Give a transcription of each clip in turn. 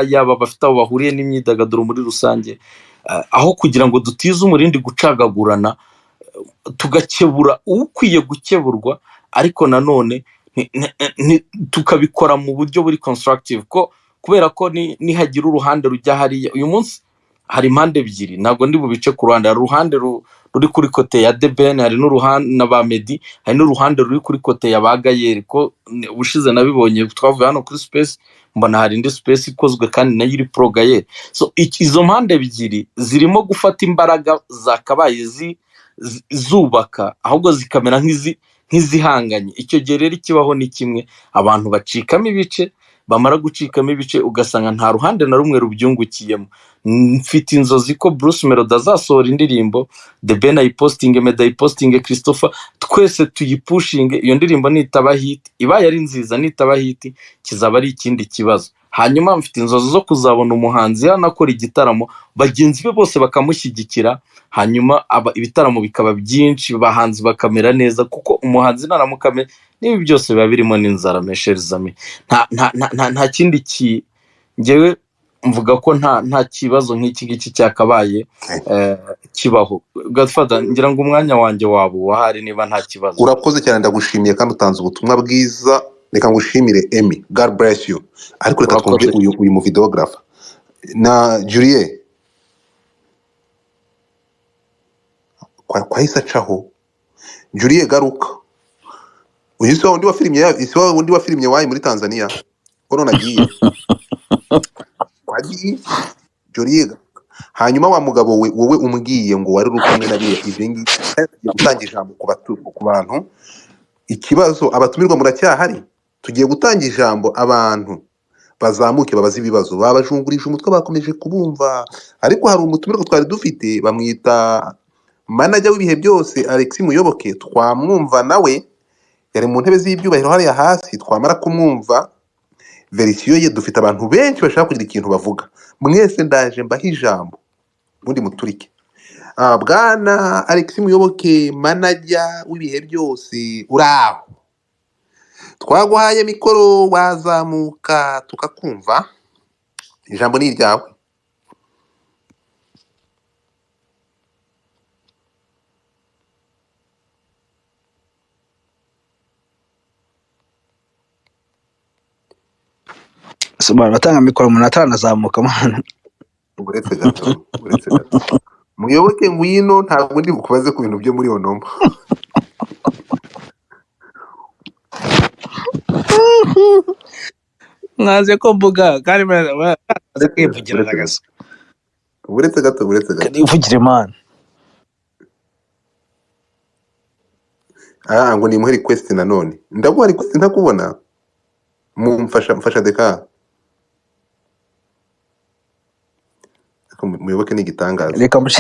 yaba bafite aho bahuriye n'imyidagaduro muri rusange, aho kugira ngo dutize umurindi gucagagurana, tugakebura ukwiye gukeburwa, ariko nanone tukabikora mu buryo buri constructive, ko kubera ko nihagira uruhande rujya hariya. Uyu munsi hari impande ebyiri, ntabwo ndi bubice ku ruhande. Hari uruhande ruri kuri kote ya debene, hari n'uruhande na ba Medi, hari n'uruhande ruri kuri kote ya ba Gaelle, ko ubushize nabibonye twavuye hano kuri space, mbona hari indi space ikozwe kandi nayo iri pro Gaelle. So izo mpande ebyiri zirimo gufata imbaraga zakabaye zubaka, ahubwo zikamera nk'izihanganye. Icyo gihe rero ikibaho ni kimwe, abantu bacikamo ibice, bamara gucikamo ibice ugasanga nta ruhande na rumwe rubyungukiyemo. Mfite inzozi ko Bruce Melodie azasohora indirimbo, The Ben ayipostinge, Meddy ayipostinge, Christopher, twese tuyipushinge. Iyo ndirimbo nitaba hit, ibaye ari nziza, nitaba hit kizaba ari ikindi kibazo. Hanyuma mfite inzozi zo kuzabona umuhanzi yanakora igitaramo, bagenzi be bose bakamushyigikira, hanyuma ibitaramo bikaba byinshi, bahanzi bakamera neza, kuko umuhanzi naramukame n'ibi byose biba birimo n'inzara. Mesherizami, nta kindi ngewe mvuga ko nta kibazo nk'iki ngiki cyakabaye kibaho. Godfather, ngira ngo umwanya wanjye wabo wahari niba nta kibazo. Urakoze cyane, ndagushimiye kandi utanze ubutumwa bwiza. Reka ngushimire Emmy, God bless you. Ariko reka twumve uyu mu videographer na Julie kwa hisa caho. Julie garuka. Uyu se undi wa filmye wayi muri Tanzania kono nagiye kwagiye Julie. Hanyuma wa mugabo wowe umbwiye ngo wari rukumwe nabiye ivingi gutangira ijambo ku bantu. Ikibazo abatumirwa muracyahari, tugiye gutanga ijambo abantu bazamuke babaza ibibazo. Babajungurije umutwe bakomeje kubumva, ariko hari umutumirwa twari dufite bamwita manager w'ibihe byose Alex Muyoboke. Twamwumva nawe yari mu ntebe z'ibyubahiro hariya hasi. Twamara kumwumva verisiyo ye, dufite abantu benshi bashaka kugira ikintu bavuga. Mwese ndaje mbaha ijambo ubundi muturike. Bwana Alex Muyoboke, manager w'ibihe byose, uraho? Twaguhaye mikoro, wazamuka tukakumva. Ijambo ni iryawe. Subara batanga mikoro umuntu atanazamuka mwana. Uretse gato. Muyoboke ngwino, ntabwo ndi bukubaze ku bintu byo muri onomba. Mwaze ko mvuga kandi mwaze kwivugira nagasa. Uretse gato. Ivugire man. Ngo ni muhe request nanone. Ndaguha request ntakubona. Mfasha deka. Muyoboke ni igitangaza. Reka mvuga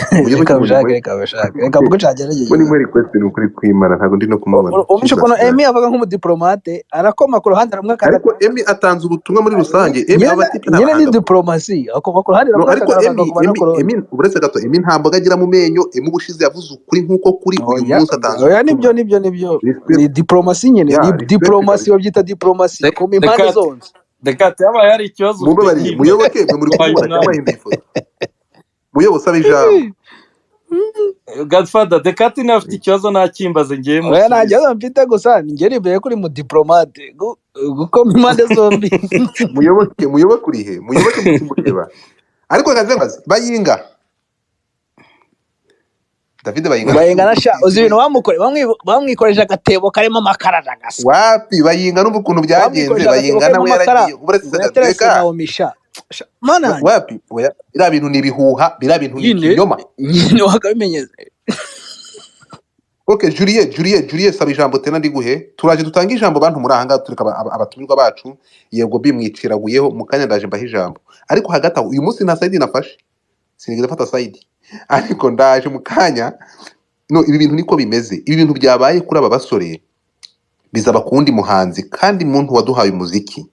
cyagerageye. Muri muri request ni ukuri kwimana, ntabwo ndi no kumubona. Umushe kono Emmy avuga nk'umudiplomate, arakoma ku ruhande rumwe kandi ariko Emmy atanze ubutumwa muri rusange. Emmy abatipe nyine ni diplomasi, akoma ku ruhande rumwe. Ariko Emmy uretse gato, Emmy ntabwo agira mu menyo. Emmy ubushize yavuze ukuri nk'uko kuri uyu munsi atanze. Oya nibyo ni diplomasi nyine, ni diplomasi babyita diplomasi ku impande zonse. Dekate yabaye hari ikibazo. Muyoboke muri kumubona cyangwa ifoto. Muyoboke sabe ijambo. Godfather, Dekate nafite ikibazo nakimbaze ngiye mu. Oya najya mfite gusa ngeri imbere kuri mu diplomate gukoma impande zombi. Muyoboke urihe? Muyoboke mutimukeba. Ariko kazengazi bayinga. David bayinga nasha uzi ibintu bamwikoresha agatebo karimo amakara nagasa. Wapi bayinga n'ubu kuntu byagenze. Bayinga nawe yaragiye uretse gateka. Mana wapi oya bira bintu nibihuha, bira bintu n'ikinyoma nyine wakabimenyeze. Okay, Julie saba ijambo tena ndiguhe. Turaje dutanga ijambo bantu muri ahanga, tureka abatumirwa bacu. Yego bimwiciraguyeho mukanya ndaje mbaha ijambo. Ariko hagati uyu munsi nta side nafashe, sinigeze fata side, ariko ndaje mukanya. No, ibi bintu niko bimeze. Ibi bintu byabaye kuri aba basore bizaba kundi muhanzi kandi muntu waduhaye umuziki.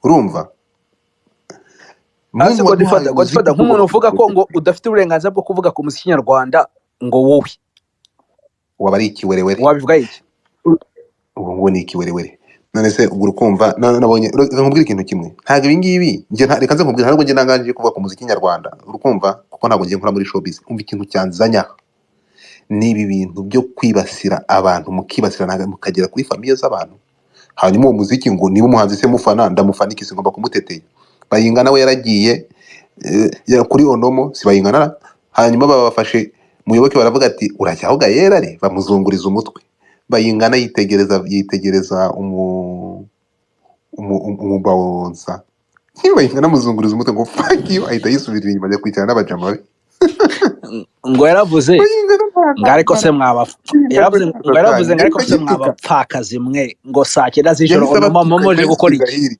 Urumva? Ase Godfather nk'umuntu uvuga ko ngo udafite uburenganzira bwo kuvuga ku muziki nyarwanda, ngo wowe wabari ikiwerewere. Wabivuga iki? Ubu ngo ni ikiwerewere. none se ubwo urukumva nabonye nkubwira ikintu kimwe ntabwo ibi ngibi reka nze nkubwira ntabwo njye nanganje kuvuga ku muziki nyarwanda urukumva kuko ntabwo ngiye nkora muri showbiz umva ikintu cyanzanya n'ibi bintu byo kwibasira abantu mukibasira mukagera kuri famiye z'abantu hanyuma uwo muziki ngo niba umuhanzi se mufana ndamufana iki ngomba kumuteteye Bayinga nawe yaragiye kuri onomo si Bayinga hanyuma babafashe Muyoboke baravuga ati urajya aho Gaelle ari bamuzunguriza umutwe Bayingana yitegereza umubawonsa Bayingana amuzunguriza umutwe ngo fuck you ahita yisubira inyuma ajya kwicara n'abajama be ngo yaravuze ngareko se yaravuze ngareko se mwabapfakazi mwe ngo saa 9 z'ijoro mama moje gukora iki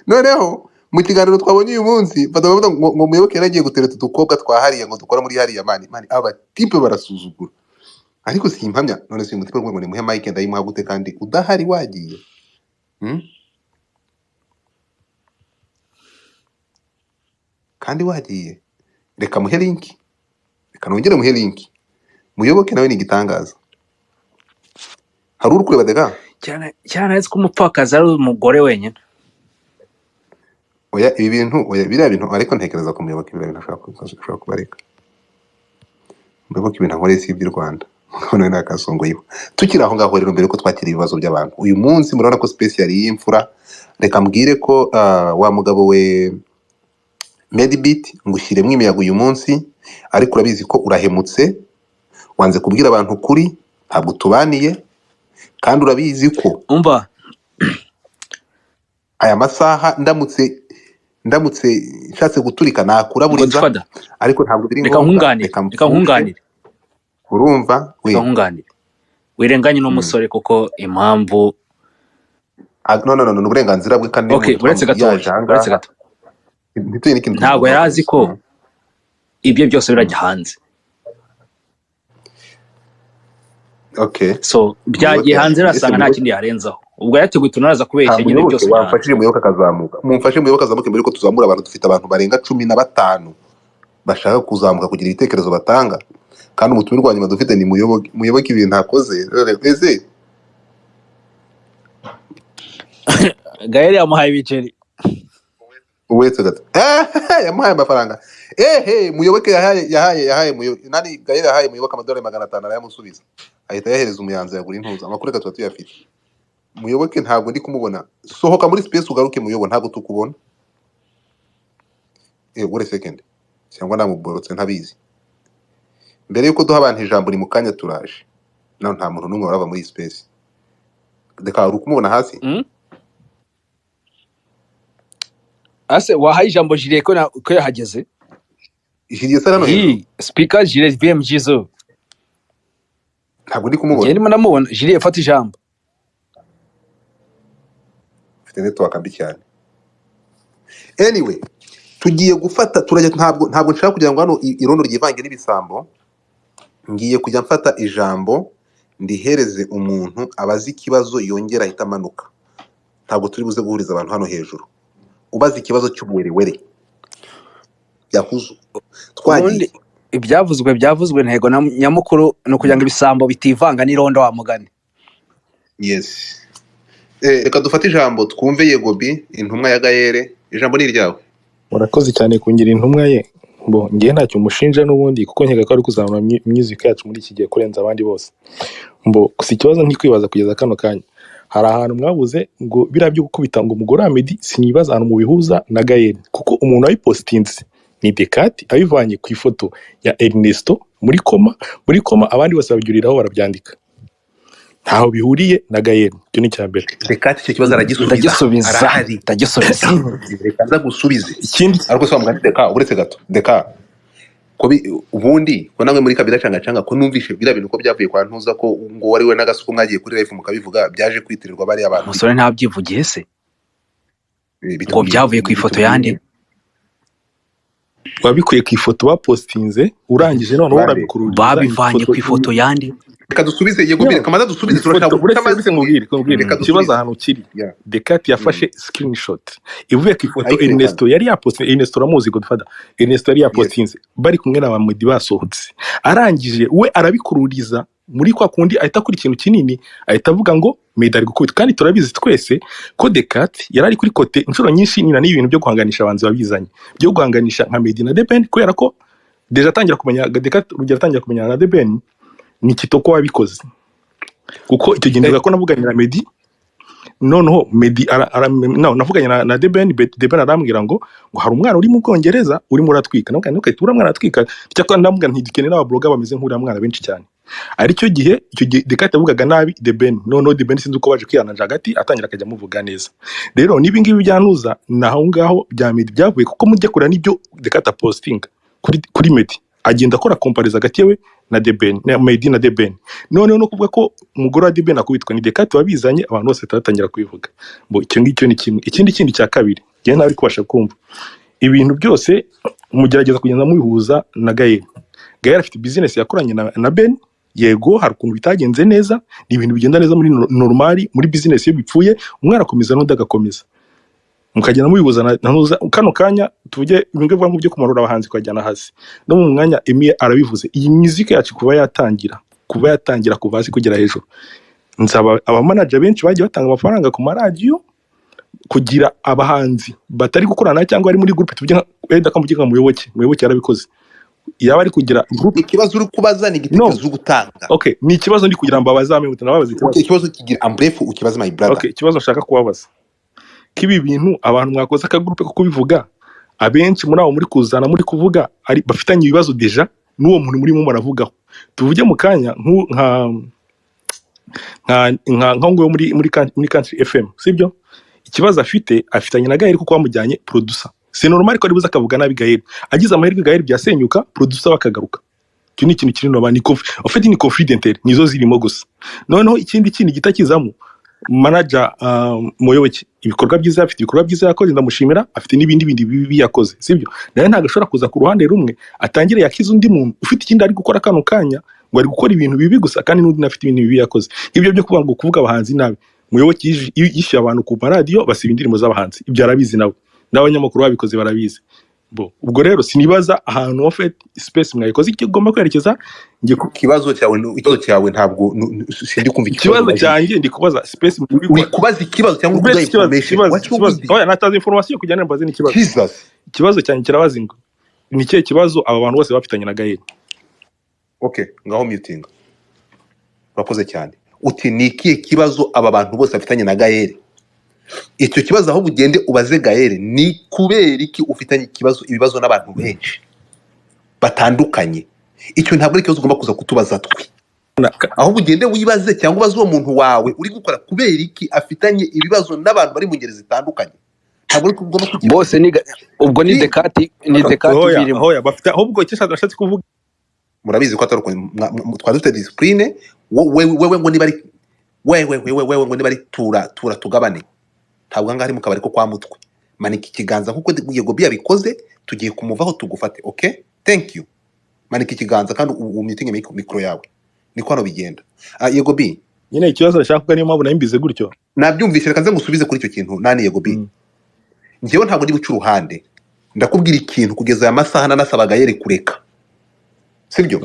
noneho mu kiganiro twabonye uyu munsi badavuga ngo Muyoboke yaragiye gutereta udukobwa twahariye ngo dukora muri hariya mani aba tipe barasuzugura ariko simpamya none se umutima ngo nimuhe Mike ndayimuha gute kandi udahari wagiye kandi wagiye reka muhe link reka nongere muhe link Muyoboke nawe ni igitangaza hari urukureba dega cyane ariko umupfakazi ari umugore wenyine oya ibi bintu oya biriya bintu ariko ntekereza ko Muyoboke biriya bintu ashaka kubareka Muyoboke ibintu nkore si iby'u Rwanda none nakasongoyeho tukiri aho ngaho rero mbere ko twakira ibibazo by'abantu uyu munsi murabona ko special y'imfura reka mbwire ko wa mugabo we Medibit ngushyiremo imiyaga uyu munsi ariko urabizi ko urahemutse wanze kubwira abantu kuri ntabwo tubaniye kandi urabizi ko umva aya masaha ndamutse nshatse guturika nakuraburiza ariko ntabwo biri ngombwa reka nkunganire urumva wirenganye n'umusore kuko impamvu no uburenganzira bwe kandi uretse gato ntabwo yarazi ko ibyo byose birajya hanze so byagiye hanze rasanga nta kindi yarenzaho ubwo yateguye tunaraza kubeshya nyine byose wamfashije Muyoboke akazamuka mumfashe Muyoboke akazamuka mbere ko tuzamura abantu dufite abantu barenga 15 bashaka kuzamuka kugira ibitekerezo batanga kandi umutumirwa nyuma dufite ni Muyoboke ibintu akoze ese Gaelle yamuhaye ibiceri uwetse gato yamuhaye amafaranga Muyoboke yahaye nani Gaelle yahaye Muyoboke amadolari 500 arayamusubiza ahita yahereza umuyanza yagura intuza amakuru gatatu tuyafite Muyoboke ntabwo ndi kumubona sohoka muri space ugaruke Muyoboke ntabwo tukubona wait a second cyangwa namuborotse ntabizi mbere yuko duha abantu ijambo ni mukanya turaje naho nta muntu numwe warava muri space deka urukumubona hasi ase wahaye ijambo Julie ko yahageze Julie sara no speaker Julie BMG zo ntabwo ndi kumubona yari namubona Julie afata ijambo mfite network mbi cyane anyway tugiye gufata turajya ntabwo nshaka kugira ngo hano irondo ryivange n'ibisambo ngiye kujya mfata ijambo ndihereze umuntu abazi ikibazo yongera ahita amanuka ntabwo turi buze guhuriza abantu hano hejuru ubaza ikibazo cy'ubuwerewere yakuzu twagiye ibyavuzwe ntego nyamukuru no kugira ngo ibisambo bitivanga n'irondo wa mugani yes reka dufate ijambo twumve Yegobi intumwa ya Gaelle ijambo ni ryawe murakoze cyane kungira intumwa ye ngiye ntacyo umushinja n'ubundi kuko nkeka ko ari kuzamura music yacu muri iki gihe kurenza abandi bose gusa ikibazo ntikwibaza kugeza kano kanya hari ahantu mwabuze ngo biriya byo gukubita ngo umugore wa Meddy sinibaza ahantu mu bihuza na Gaelle kuko umuntu wayipostinze ni Dekati abivanye ku ifoto ya Ernesto muri koma abandi bose babyuriraho barabyandika ntaho bihuriye na Gaelle cyo ni cyambere Dekati icyo kibazo aragisubiza reka nza gusubize ikindi ariko se wamugani Deka uretse gato Deka ko ubundi ko namwe muri kabira canga ko numvishe bira bintu ko byavuye kwa ntuza ko ngo wari we n'agasuko mwagiye kuri live mukabivuga byaje kwitirirwa bari abantu musore ntabyivugiye se ngo byavuye ku ifoto yandi wabikuye ku ifoto bapostinze urangije none warabikuruje babivanye ku ifoto yandi reka dusubize Yegobi kamaza dusubize turashaka uretse ngubwire ikibazo ahantu kiri Dekati yafashe screenshot ivuye ku ifoto Ernesto yari yapostinze Ernesto ramuzi Godfather Ernesto yari yapostinze bari kumwe na Meddy basohotse arangije we arabikururiza muri kwa kundi ahita kuri ikintu kinini ahita avuga ngo Meddy ari gukubita kandi turabizi twese ko Decat yari ari kuri kote inshuro nyinshi ni ibintu byo guhanganisha abanzi babizanye byo guhanganisha nka Meddy na The Ben kubera ko deja atangira kumenya Decat urugero atangira kumenya na The Ben ni Kitoko wabikoze kuko icyo gihe ko navuganye na Meddy noneho Meddy navuganye na The Ben arambwira ngo hari umwana uri mu Bwongereza uri muri atwika nabwo nuko tura mwana atwika cyakora ndamubwira ntidukeneye n'ababloga bameze nk'uri mwana benshi cyane ari cyo gihe Decat yavugaga nabi The Ben noneho The Ben sinzi uko baje kwiyananja hagati atangira akajya muvuga neza rero nibi ngibi byanuza naho ngaho bya Meddy byavuye kuko mujye kura nibyo Decat posting kuri Meddy agenda akora comparison hagati yewe na The Ben na Meddy na The Ben noneho no kuvuga ko umugore wa The Ben akubitwa ni Decat wabizanye abantu bose taratangira kubivuga bo icyo ngicyo ni kimwe ikindi cya kabiri gihe nawe kubasha kumva ibintu byose mugerageza kugenda mubihuza na Gaelle afite business yakoranye na Ben yego hari ukuntu bitagenze neza ni ibintu bigenda neza muri normali muri business ye bipfuye umwana akomeza n'undi agakomeza mukagenda mubibuza nanuza kano kanya tuvuge ibinge bwa mu byo kumarura abahanzi kwajyana hasi no mu mwanya Emile arabivuze iyi music yacu kuva yatangira kuva hasi kugera hejuru nsaba aba manager benshi bagiye batanga amafaranga ku maradiyo kugira abahanzi batari gukorana cyangwa ari muri groupe tuvuge wenda kamugiga Muyoboke yarabikoze yaba ari kugira groupe ikibazo uri kubaza ni igitekerezo gutanga okay ni ikibazo ndi kugira ngo abazame mutanababaza ikibazo kigira ambref ukibaza my brother okay ikibazo nshaka kubabaza kibi bintu abantu mwakoze akagroupe ko kubivuga abenshi muri abo muri kuzana muri kuvuga ari bafitanye ibibazo deja n'uwo muntu muri mu maravugaho tuvuge mu kanya nka ngo muri country FM sibyo ikibazo afitanye na Gaelle kuko bamujyanye producer c'est normal ko aribuza akavuga nabi Gaelle agize amahirwe Gaelle byasenyuka producer bakagaruka cyo ni ikintu kiri no bani ni confidential nizo zirimo gusa noneho ikindi gitakizamo manager Muyoboke ibikorwa byiza afite ibikorwa byiza yakoze ndamushimira afite n'ibindi bibi yakoze sibyo naye ntago ashobora kuza ku ruhande rumwe atangire yakiza undi muntu ufite ikindi ari gukora kano kanya ngo ari gukora ibintu bibi gusa kandi n'undi nafite ibintu bibi yakoze ibyo byo kuvuga abahanzi nabi Muyoboke yishyuye abantu ku radio basiba indirimbo z'abahanzi ibyo arabizi nawe n'abanyamakuru babikoze barabizi ubwo rero sinibaza ahantu ofet space mwayikoze ikigomba kwerekeza ngiye ku kibazo cyawe ntabwo sindi kumva ikibazo cyanjye ndi kubaza space uri kubaza ikibazo cyangwa uguza information oya nataza information kujyana mbaze ni ikibazo cyanjye kirabaza ngo ni kihe kibazo aba bantu bose bafitanye na Gaelle okay ngaho meeting bakoze cyane uti ni ikihe kibazo aba bantu bose bafitanye na Gaelle icyo kibazo aho bugende ubaze Gaelle ni kubera iki ufitanye ibibazo n'abantu benshi batandukanye icyo ntabwo ari ikibazo ugomba kuza kutubaza twe aho bugende wibaze cyangwa ubaze uwo muntu wawe uri gukora kubera iki afitanye ibibazo n'abantu bari mu ngeri zitandukanye ntabwo ari ugomba kugira bose ubwo ni Decat birimo hoya bafite ahubwo icyo nashatse kuvuga murabizi ko atari twadufite discipline wewe ngo niba ari wewe ngo niba ari tura tugabane ntabwo ngari mu kabari ko kwa mutwe manika ikiganza nkuko Yego Bi yabikoze tugiye kumuvaho tugufate okay thank you manika ikiganza kandi umyitinge mikro yawe niko hano bigenda Yego Bi nyine ikibazo nashaka kuga niyo mpamvu nayimbize gutyo nabyumvise reka nze ngusubize kuri icyo kintu nani Yego Bi njyewe ntabwo ndi buca uruhande ndakubwira ikintu kugeza aya masaha nanasaba Gaelle kureka sibyo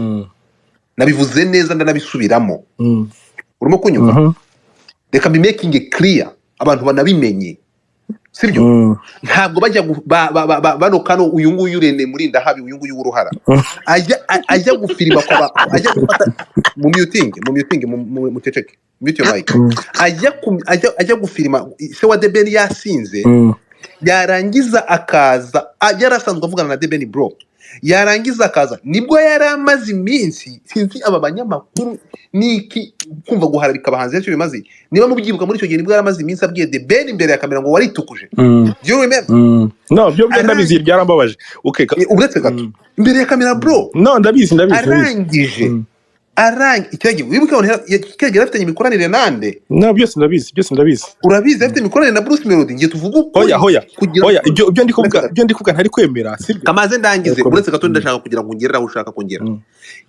nabivuze neza ndanabisubiramo urimo kunyumva reka mbi making clear abantu banabimenye sibyo ntabwo bajya bano kano uyu nguyu urene murinda habi uyu nguyu w'uruhara ajya gufirima kwa ajya gufata mu muting mu ceceke mute your mic ajya gufirima se wa The Ben yasinze yarangiza akaza yarasanzwe avugana na The Ben bro yarangiza akaza nibwo yari amaze iminsi sinzi aba banyamakuru niki kumva guharabika abahanzi cyo bimaze niba mubyibuka muri icyo gihe nibwo yari amaze iminsi abwiye The Ben imbere ya kamera ngo waritukuje you remember no byo ndabizi byarambabaje okay uretse gato imbere ya kamera bro no ndabizi arangije icyagiye wibuka kegera afite imikoranire nande no byose ndabizi urabizi afite imikoranire na Bruce Melodie ngiye tuvuga uko hoya ibyo ndi kuvuga ntari kwemera sibyo kamaze ndangize uretse gato ndashaka kugira ngo ngerera aho ushaka kongera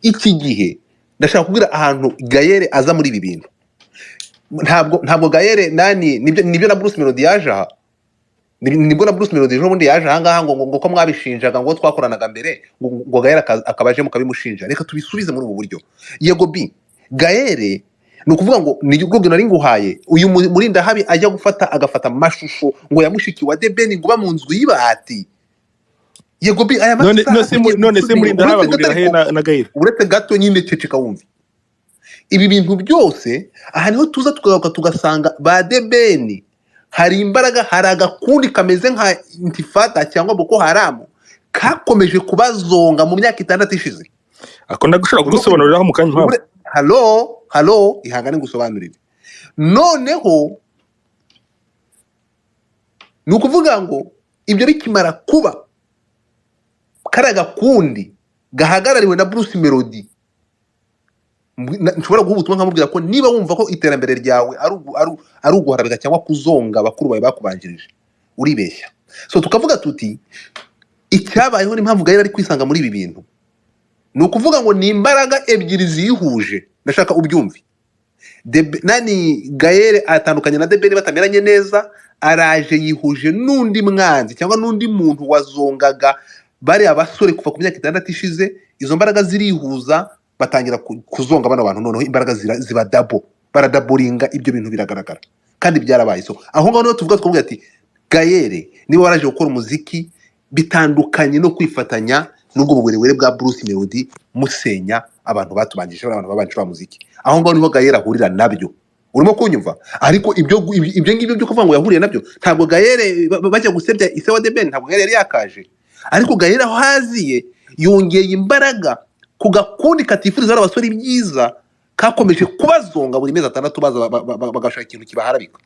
iki gihe ndashaka kugira ahantu Gaelle aza muri ibi bintu ntabwo Gaelle nani nibyo na Bruce Melodie yaje aha nibwo na Bruce Melodie ejo bundi yaje ahangaha ngo ko mwabishinjaga ngo twakoranaga mbere ngo Gaelle akabaje mukabimushinja reka tubisubize muri ubu buryo Yego Bi Gaelle ni ukuvuga ngo ni ubwo nari nguhaye uyu murinda habi ajya agafata amashusho ngo yamushiki wa debeni ngo ba mu nzu y'ibati yego bi aya masaha none se murinda habi ahurira he na Gaelle uretse gato nyine ceceka wumva ibi bintu byose aha niho tuza tukagaruka tugasanga ba debeni hari imbaraga hari agakundi kameze nka intifada cyangwa Boko Haram kakomeje kubazonga mu myaka 6 ishize ako ndagushaka gusobanuriraho mu kanya mpamvu Halo ihangane ngusobanurire noneho nukuvuga ngo ibyo bikimara kuba karaga kundi gahagarariwe na Bruce Melodie nshobora guha ubutumwa nkamubwira ko niba wumva ko iterambere ryawe ari uguharabika cyangwa kuzonga bakuru bawe bakubanjirije uribeshya so tukavuga tuti icyabayeho n'impamvu Gaelle ari kwisanga muri ibi bintu ni ukuvuga ngo ni imbaraga ebyiri zihuje ndashaka ubyumve nani Gaelle atandukanye na debeni batameranye neza araje yihuje n'undi mwanzi cyangwa n'undi muntu wazongaga bari abasore kuva ku myaka 6 ishize izo mbaraga zirihuza batangira kuzonga bano bantu noneho imbaraga ziba baradaburinga ibyo bintu biragaragara kandi byarabaye so aho ngaho tuvuga ati Gaelle niba waraje gukora umuziki bitandukanye no kwifatanya nubwo buburewere bwa Bruce Melodie musenya abantu batubanjije abantu babanje ba muziki aho ngaho niho Gaelle ahurira nabyo urimo kunyumva ariko ibyo ngibyo byo kuvuga ngo yahuriye nabyo ntabwo Gaelle bajya gusebya ise wa debeni ntabwo Gaelle yari yakaje ariko Gaelle aho haziye yongeye imbaraga ku gakundi katifuriza abasore ibyiza kakomeje kubazonga buri mezi 6 baza bagashaka ikintu kibaharabika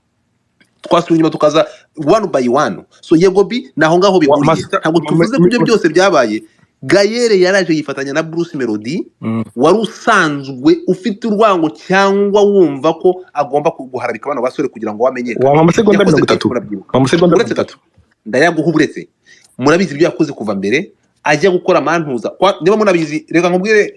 twasuye inyuma tukaza one by one so yego bi naho ngaho bihuriye ntabwo tuvuze ko ibyo byose byabaye Gaelle yaraje yifatanya na Bruce Melodie wari usanzwe ufite urwango cyangwa wumva ko agomba guharabika abana basore kugira ngo wamenyekane wa amasegonda 30 amasegonda 30 ndayaguha uburetse murabizi ibyo yakoze kuva mbere ajya gukora amantuza niba munabizi reka nkubwire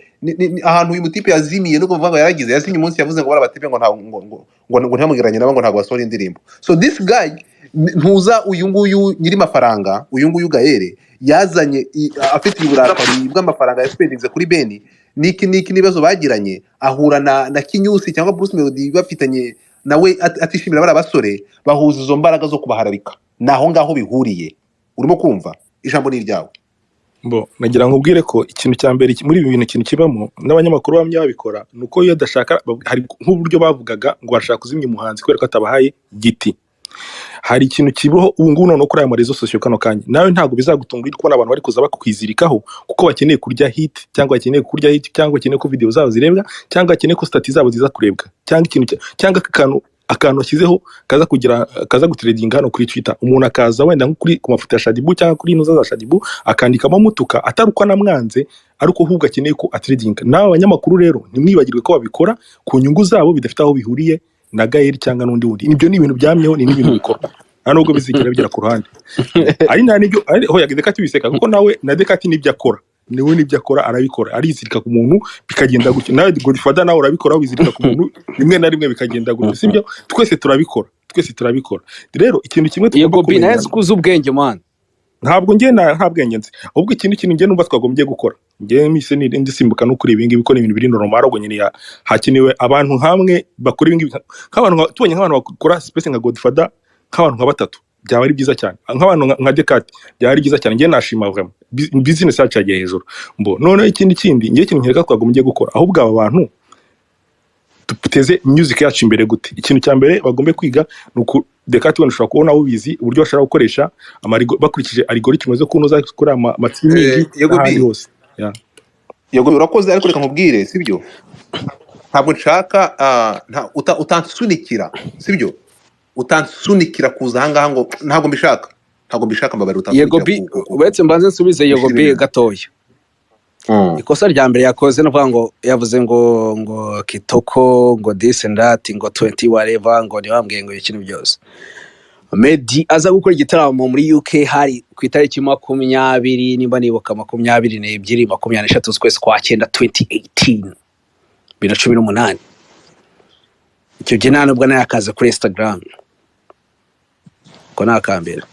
ahantu uyu mutipe yazimiye no kuvuga ngo yaragize yasinye umunsi yavuze ngo barabatebe ngo ntamugeranye nabo ngo ntago basora indirimbo so this guy ntuza uyu nguyu nyiri mafaranga uyu nguyu Gaelle yazanye afite uburakari bw'amafaranga yaspendinze kuri Beni niki nibazo bagiranye ahura na Kinyusi cyangwa Bruce Melodie bafitanye nawe atishimira bari abasore bahuza izo mbaraga zo kubaharabika naho ngaho bihuriye urimo kumva ijambo ni ryawe nagira ngo ubwire ko ikintu cya mbere muri ibi bintu ikintu kibamo n'abanyamakuru bamwe babikora nuko iyo adashaka hari nk'uburyo bavugaga ngo barashaka kuzimya umuhanzi kubera ko atabahaye giti hari ikintu kibaho ubu ngubu no kuri aya marezo sosiyo kano kanya nawe ntabwo bizagutunga uri kubona abantu bari kuza bakwizirikaho kuko bakeneye kurya hit cyangwa bakeneye ko video zabo zirebwa cyangwa bakeneye ko stati zabo ziza kurebwa cyangwa ikintu cyangwa akantu ashyizeho kaza gutredinga hano kuri Twitter umuntu akaza wenda nko kuri ku mafoto ya Shadibu cyangwa kuri inuza za Shadibu akandikamo mutuka ataruko namwanze ariko ahubwo akeneye ko atredinga nawe abanyamakuru rero nimwibagirwe ko babikora ku nyungu zabo bidafite aho bihuriye na Gaelle cyangwa n'undi wundi ibyo ni ibintu byamyeho ni ibintu bikorwa nubwo bizigera bigera ku ruhande ari nta nibyo ho yageze kati biseka kuko nawe na Dekati nibyo akora niwe nibyo akora arabikora arizirika ku muntu bikagenda gutyo nawe Godfather nawe urabikora wizirika ku muntu rimwe na rimwe bikagenda gutyo sibyo twese turabikora rero ikintu kimwe tugomba kumenya yego kuza ubwenge man ntabwo nta bwenge nzi ahubwo ikintu nge numva twagombye gukora nge mise ni ndisimbuka no kuri ibingi biko ibintu biri normal ahubwo nyine hakenewe abantu hamwe bakora ibingi nk'abantu tubonye nk'abantu bakora space nka Godfather nk'abantu nka batatu byaba ari byiza cyane nk'abantu nka Dekati byaba ari byiza cyane nge nashima vraiment business yacu yagiye hejuru none ikindi nge ikintu nkeka twagombye gukora ahubwo aba bantu duteze music yacu imbere gute ikintu cya mbere bagombe kwiga nuko Dekati wenda ushobora kubona ubizi uburyo bashaka gukoresha bakurikije algorithm zo kunoza kuri amatsinigi ahandi hose yego urakoze ariko reka nkubwire sibyo ntabwo nshaka utansunikira sibyo utansunikira kuza ahangaha ngo ntabwo mbishaka mbabare yego bi uretse mbanze nsubize yego bi gatoya ikosa rya mbere yakoze no kuvuga ngo yavuze ngo kitoko ngo this and that ngo 20 whatever ngo niwambwiye ngo ikintu byose Melodie aza gukora igitaramo muri UK hari ku itariki 20 nimba nibuka 22 23 z'ukwezi kwa 9 2018 2018 icyo gihe nta nubwo nayakaze kuri Instagram ko nakambera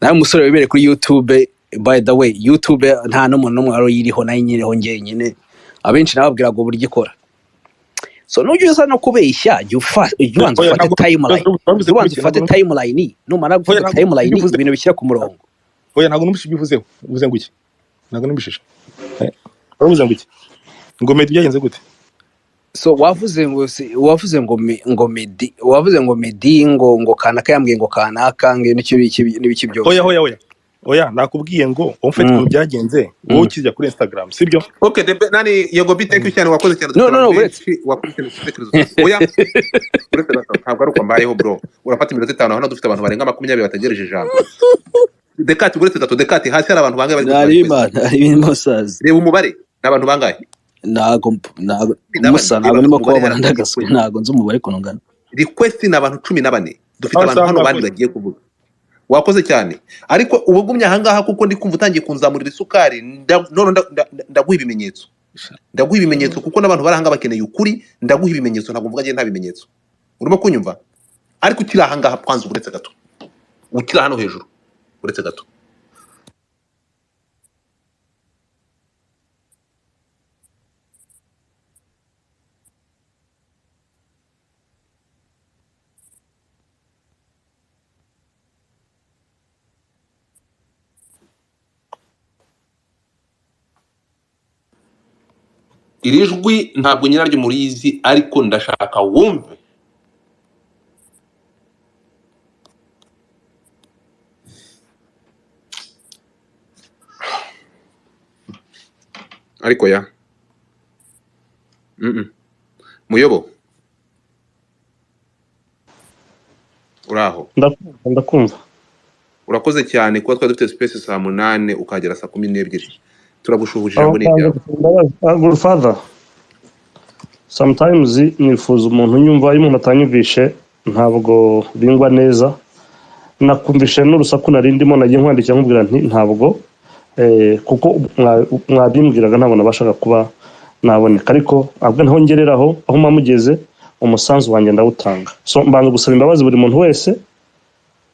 nawe umusore wibere kuri YouTube by the way YouTube nta n'umuntu n'umwe aro yiriho nayo nyiriho ngenyine abenshi nababwiraga uburyo ikora so nujya uza no kubeshya jya ubanza Oya, ufate ntabwo timeline wavuze ubanza kuri ufate ntabwo timeline numara gufata ntabwo timeline ubivuze. ibintu bishyira ku murongo. Oya, ntabwo numvise ibivuzeho. Uvuze ngo iki? Ntabwo numvise. Uravuze ngo iki? Ngo Meddy byagenze gute? So wavuze ngo Meddy ngo kanaka yambwiye ngo kanaka nge n'ibiki byose. Oya, nakubwiye ngo umfite ukuntu byagenze wowe ukijya kuri Instagram, sibyo? Okay, nani Yogobi, thank you cyane, wakoze cyane. No, wakoze cyane ibitekerezo byawe. Oya, uretse gato, ntabwo ari uko mbayeho bro. Urafata iminota 5 hano dufite abantu barenga 20 bategereje ijambo. Dekati, uretse gato, Dekati, hasi hari abantu bangahe bari ari ibintu musaza. Reba umubare, n'abantu bangahe? Ntabwo nimo kubabona ndagaswe, ntabwo nzi umubare kunungana. Request ni abantu 14. Dufite abantu hano bandi bagiye kuvuga. Wakoze cyane, ariko ubugumye ahangaha kuko ndi kumva utangiye kunzamurira isukari, ndaguha ibimenyetso kuko n'abantu barahanga bakeneye ukuri, ndaguha ibimenyetso, ntabwo mvuga nta bimenyetso. Urimo kunyumva? Ariko ukiri ahangaha kwanza uretse gato, ukiri hano hejuru uretse gato. Iri jwi ntabwo nyiraryo murizi, ariko ndashaka wumve. Ariko ya Muyobo, uraho? Ndakumva. Urakoze cyane kuba twari dufite space saa 8 ukagera saa 12. Turagushuhuje ijambo n'ibyawe. Good father, sometimes nifuza umuntu nyumva, iyo umuntu atanyumvishe ntabwo bingwa neza. Nakumvishe n'urusaku narindimo, nagiye nkwandikira nkubwira nti ntabwo kuko mwabimbwiraga ntabwo nabashaga kuba naboneka, ariko abwo ntaho ngereraho aho mamugeze umusanzu wanjye ndawutanga. So mbanza gusaba imbabazi buri muntu wese,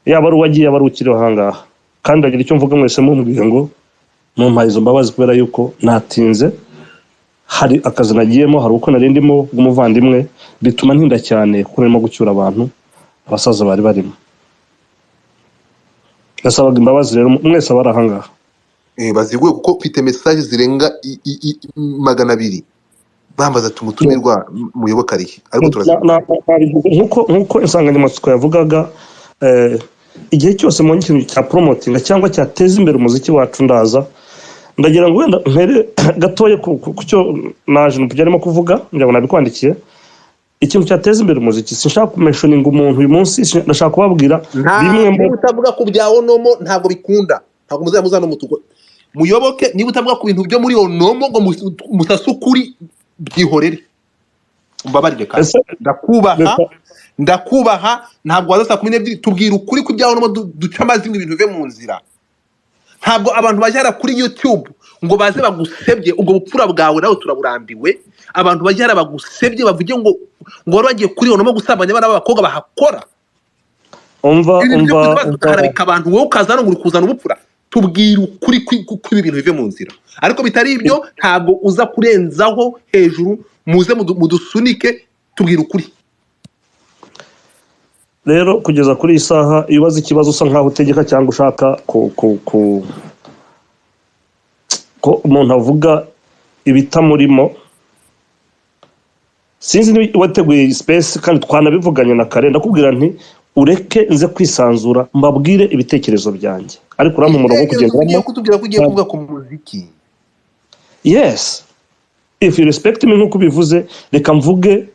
yaba ari uwagiye yaba ari ukiri ahangaha, kandi agira icyo mvuga mwese mumbwiye ngo mumpaye izo mbabazi kubera yuko natinze. Hari akazi nagiyemo, hari uko narindimo bw'umuvandimwe, bituma ntinda cyane kuko narimo gucyura abantu abasaza bari barimo. Nasabaga imbabazi rero mwese abari ahangaha. Baziguye kuko mfite message zirenga 200 bambaza tumutumirwa Muyoboke arihe, ariko turazivuga nkuko insanganyamatsiko yavugaga. Igihe cyose mu kintu cya promoting cyangwa cyateza imbere umuziki wacu ndaza, ndagira ngo wenda mpere gatoye ku cyo naje ntubyarimo kuvuga, njya nabikwandikiye. Ikintu cyateza imbere umuziki sinshaka kumentioninga umuntu uyu munsi, ndashaka kubabwira bimwe mu utavuga ku bya Onomo ntabwo bikunda, ntabwo muzamuzana umutugo. Muyoboke, niba utavuga ku bintu byo muri Onomo ngo musasukuri byihorere, mbabarire kandi ndakubaha ntabwo waza saa 12 tubwira ukuri ku bya Onomo, duca amazi ibintu bive mu nzira. Ntabwo abantu bajyara kuri YouTube ngo baze bagusebye, ubwo bupfura bwawe nawe turaburambiwe. Abantu bajyara bagusebye bavuge ngo wari wagiye kuri Onomo gusabanya abana b'abakobwa bahakora. umva harabika abantu wowe ukazana ngo kuzana ubupfura. Tubwira ukuri ibi bintu bive mu nzira, ariko bitari ibyo ntabwo uza kurenzaho hejuru. Muze mudusunike, tubwira ukuri. Rero kugeza kuri iyi saha iyo ubaza ikibazo usa nkaho utegeka cyangwa ushaka ko umuntu avuga ibitamurimo, sinzi niba wateguye space kandi twanabivuganye na kare. Ndakubwira nti ureke nze kwisanzura mbabwire ibitekerezo byanjye, ariko uramu murongo kugenderamo kutubwira ko ugiye kuvuga ku muziki. Yes, if you respect me nkuko bivuze, reka mvuge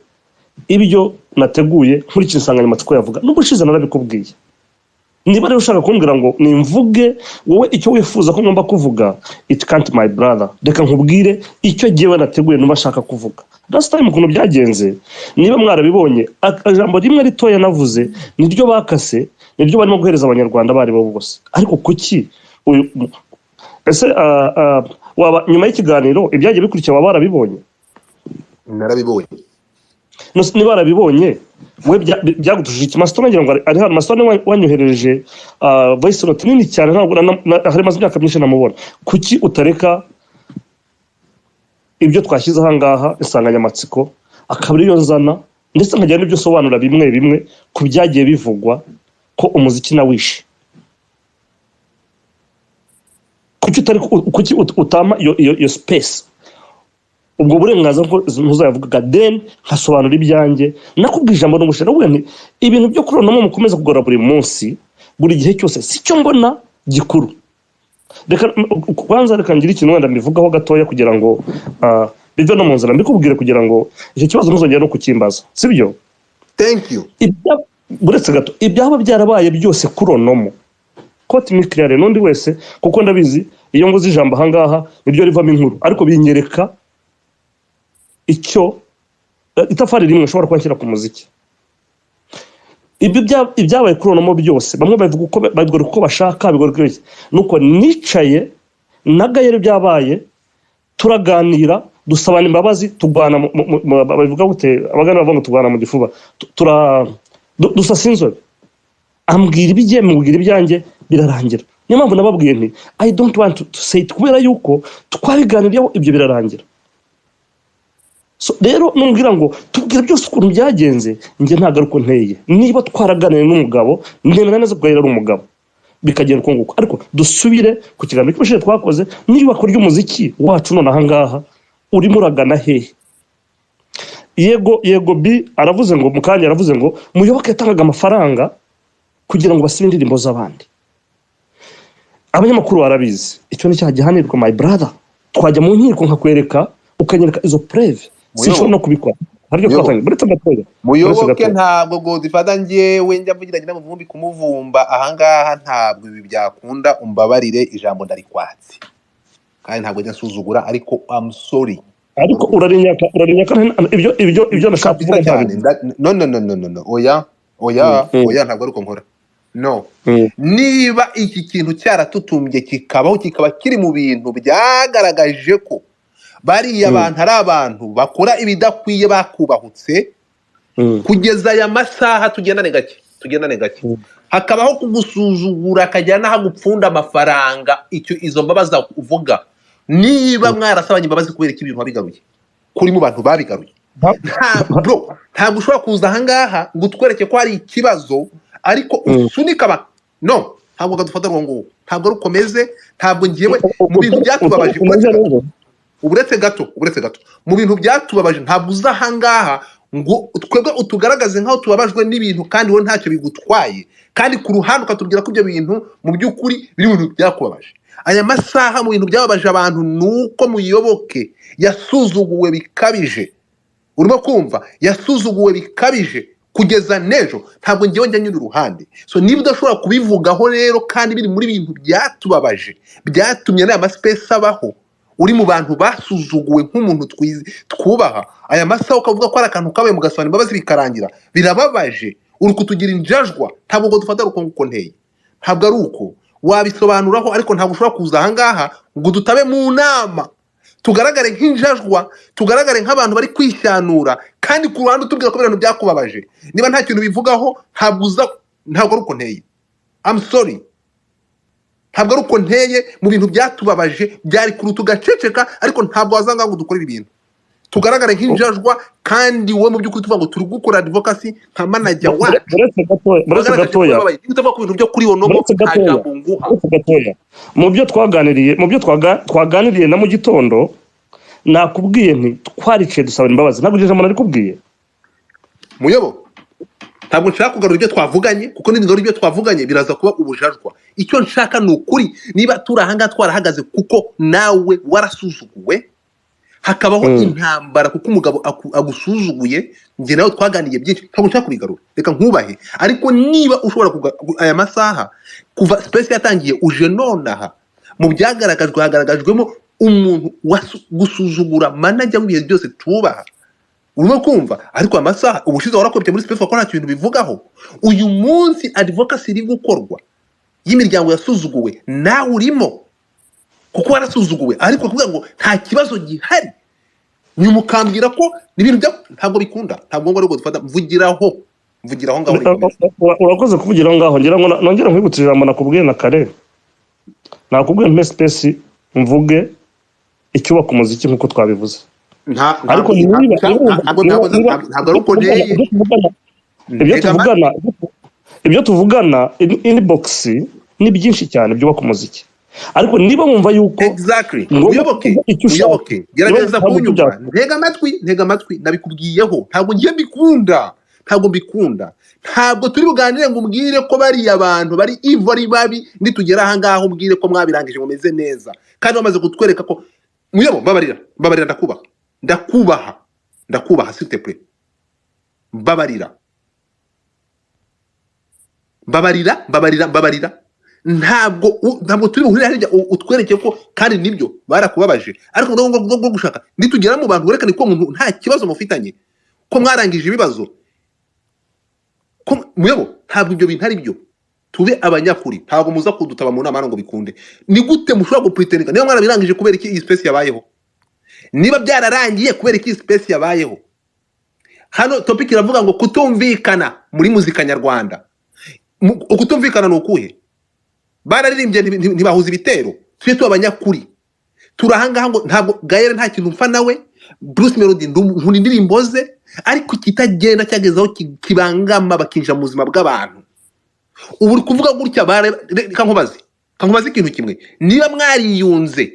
ibyo nateguye nkurikije insanganyamatsiko yavuga. N'ubushize narabikubwiye. Niba rero ushaka kumbwira ngo nimvuge wowe icyo wifuza ko ngomba kuvuga, it can't my brother. Reka nkubwire icyo giyewe nateguye numva shaka kuvuga. Last time ukuntu byagenze, niba mwarabibonye, ijambo rimwe ritoya navuze niryo bakase, niryo barimo guhereza abanyarwanda bari bo bose. Ariko kuki ese waba nyuma y'ikiganiro ibyagiye bikurikira waba barabibonye? Narabibonye. Niba barabibonye, we byagutujije ikimasito, nagira ngo ari hano masito wanyohereje voice note nini cyane, ntabwo hari maze imyaka myinshi namubona. Kuki utareka ibyo twashyize ahangaha insanganyamatsiko akaba ariyo nzana ndetse nkajya n'ibyo sobanura bimwe bimwe ku byagiye bivugwa ko umuziki nawishe. Kuki utama iyo space ubwo burenganzira ko ntuzavuga then nkasobanura ibyanjye nakubwije ijambo n'umushera we ibintu byo kuronamo mukomeza kugora buri munsi buri gihe cyose sicyo mbona gikuru. Reka kwanza reka ngira ikintu wenda mbivugaho gatoya kugira ngo bive no mu nzira mbikubwire kugira ngo icyo kibazo ntuzongere no kukimbaza sibyo. Thank you. Buretse gato ibyaba byarabaye byose kuronomo kote mikirare n'undi wese kuko ndabizi iyo ngo zijambo ahangaha nibyo rivamo inkuru ariko binyereka icyo itafari rimwe ushobora kwanshyira ku muziki. Ibyabaye kuronomo byose bamwe bavuga uko bashaka bigora nuko nicaye na Gaelle byabaye turaganira dusabana imbabazi tugwana bavuga gute abagana bavuga tugwana mu gifuba dusasa inzobe ambwira ibijye mubwira ibyanjye birarangira. Niyo mpamvu nababwiye nti I don't want to say it kubera yuko twabiganiriyeho ibyo birarangira. So rero numbwira ngo tubwire byose ukuntu byagenze nge ntago ari uko nteye niba twaraganiriye n'umugabo ndemera neza ko yari umugabo bikagenda uko nguko ariko dusubire ku kiganiro cy'ubushize twakoze n'iyubako ry'umuziki wacu none ahangaha urimo uragana hehe. Yego bi aravuze ngo mukanya aravuze ngo Muyoboke yatangaga amafaranga kugira ngo basibe indirimbo z'abandi. Abanyamakuru barabizi icyo ni cyaha gihanirwa my brother twajya mu nkiko nkakwereka ukanyereka izo preve sinshobora no kubikora haryo twatanga buretse gatoya. Muyoboke ntabwo godifada njyewe njya mvugiranye n'amuvumbi kumuvumba ahangaha ntabwo ibi byakunda umbabarire ijambo ndarikwatse kandi ntabwo njya nsuzugura ariko I'm sorry ariko urarinyaka ibyo nashaka kuvuga cyane no oya ntabwo ari uko nkora no niba iki kintu cyaratutumbye kikaba kiri mu bintu byagaragaje ko bariya abantu ari abantu bakora ibidakwiye bakubahutse kugeza aya masaha tugendane gake hakabaho kugusuzugura akajyana n'aho gupfunda amafaranga izo mbabazi uvuga niba mwarasabanye imbabazi kubera ibintu wabigaruye kuri mu bantu babigaruye ntabwo ushobora kuza ahangaha ngo utwereke ko hari ikibazo ariko usunika no ntabwo kadufata ngo ntabwo ari ukomeze ntabwo ngiyewe mu bintu byatubabaje uretse gato mu bintu byatubabaje ntabwo uza ahangaha ngo twebwe utugaragaze nk'aho tubabajwe n'ibintu kandi wowe ntacyo bigutwaye kandi ku ruhande ukatubwira ko ibyo bintu mu by'ukuri biri mu bintu byakubabaje. Aya masaha mu bintu byababaje abantu nuko Muyoboke yasuzuguwe bikabije. Urimo kumva yasuzuguwe bikabije kugeza nejo ntabwo ngiye njya nyura uruhande. So niba udashobora kubivugaho rero kandi biri muri bintu byatubabaje byatumye n'aya maspace abaho uri mu bantu basuzuguwe nk'umuntu twubaha aya masaha ukavuga ko ari akantu kabaye mugasana imbabazi bikarangira birababaje uri kutugira injajwa ntabwo ngo dufata uko nguko nteye ntabwo ari uko wabisobanuraho ariko ntabwo ushobora kuza ahangaha ngo dutabe mu nama tugaragare nk'injajwa tugaragare nk'abantu bari kwishanura kandi ku ruhande utubwira ko ibintu byakubabaje niba nta kintu bivugaho ntabwo ari uko nteye I'm sorry ntabwo ari uko nteye mu bintu byatubabaje byari kuruta ugaceceka ariko ntabwo wazanga ngo dukorere ibintu tugaragare nk'injajwa kandi wowe mu by'ukuri tuvuga ngo turi gukora advocacy nka manager wacu buretse gatoya utavuga ku bintu byo kuri wonomo mu byo twaganiriye na mu gitondo nakubwiye nti twaricaye dusaba imbabazi ntabwo ije umuntu arikubwiye Muyobo ntabwo nshaka kugarura ibyo twavuganye kuko n'ingaruka ibyo twavuganye biraza kuba ubujajwa icyo nshaka ni ukuri niba turahanga twarahagaze kuko nawe warasuzuguwe hakabaho intambara kuko umugabo agusuzuguye nge nawe twaganiye byinshi ntabwo nshaka kubigarura reka nkubahe ariko niba ushobora aya masaha kuva space yatangiye uje nonaha mu byagaragajwe hagaragajwemo umuntu gusuzugura manager mu bihe byose tubaha urimo kumva ariko amasaha ubushize warakopye muri space ko nta kintu bivugaho uyu munsi advocacy iri gukorwa y'imiryango yasuzuguwe nawe urimo kuko warasuzuguwe ariko kuvuga ngo nta kibazo gihari nyuma ukambwira ko n'ibintu ntabwo bikunda ntabwo ngo ariko dufata mvugiraho ngaho urakoze kuvugiraho ngaho ngira ngo nongera nkwibutse ijambo nakubwiye na kare nakubwiye mpe space mvuge icyubaka umuziki nk'uko twabivuze ariko ntabwo ari uko nteye ibyo tuvugana inbox ni byinshi cyane byubaka umuziki, ariko niba mwumva yuko exactly Muyoboke gerageza kunyumva, ntega amatwi nabikubwiyeho, ntabwo ngiye mbikunda, ntabwo turi buganire ngo umbwire ko bari abantu bari ivori babi nitugera aha ngaho umbwire ko mwabirangije mumeze neza, kandi bamaze kutwereka ko Muyobo babarira ndakubaha s'il te plaît, babarira ntabwo turi buhurira hirya utwereke ko kandi nibyo barakubabaje, ariko ngo gushaka nitugera mu bantu werekane ko umuntu nta kibazo mufitanye, ko mwarangije ibibazo, ko Muyobo ntabwo ibyo bintu ari byo. Tube abanyakuri, ntabwo muza kudutaba mu nama ngo bikunde. Ni gute mushobora gupretendinga niba mwarabirangije kubera iki iyi space yabayeho? Niba byararangiye kubera iki iyi space yabayeho? Hano topic iravuga ngo kutumvikana muri muzika nyarwanda. Ukutumvikana ni ukuhe? Bararirimbye ntibahuza ibitero. Twe tu abanyakuri. Turahangaha ngo ntabwo Gaelle nta kintu mfa nawe, Bruce Melodie nkuni ndirimbo ze, ariko kitagenda cyagezaho kibangama bakinja mu buzima bw'abantu. Ubu uri kuvuga gutya kankubaze ikintu kimwe, niba mwariyunze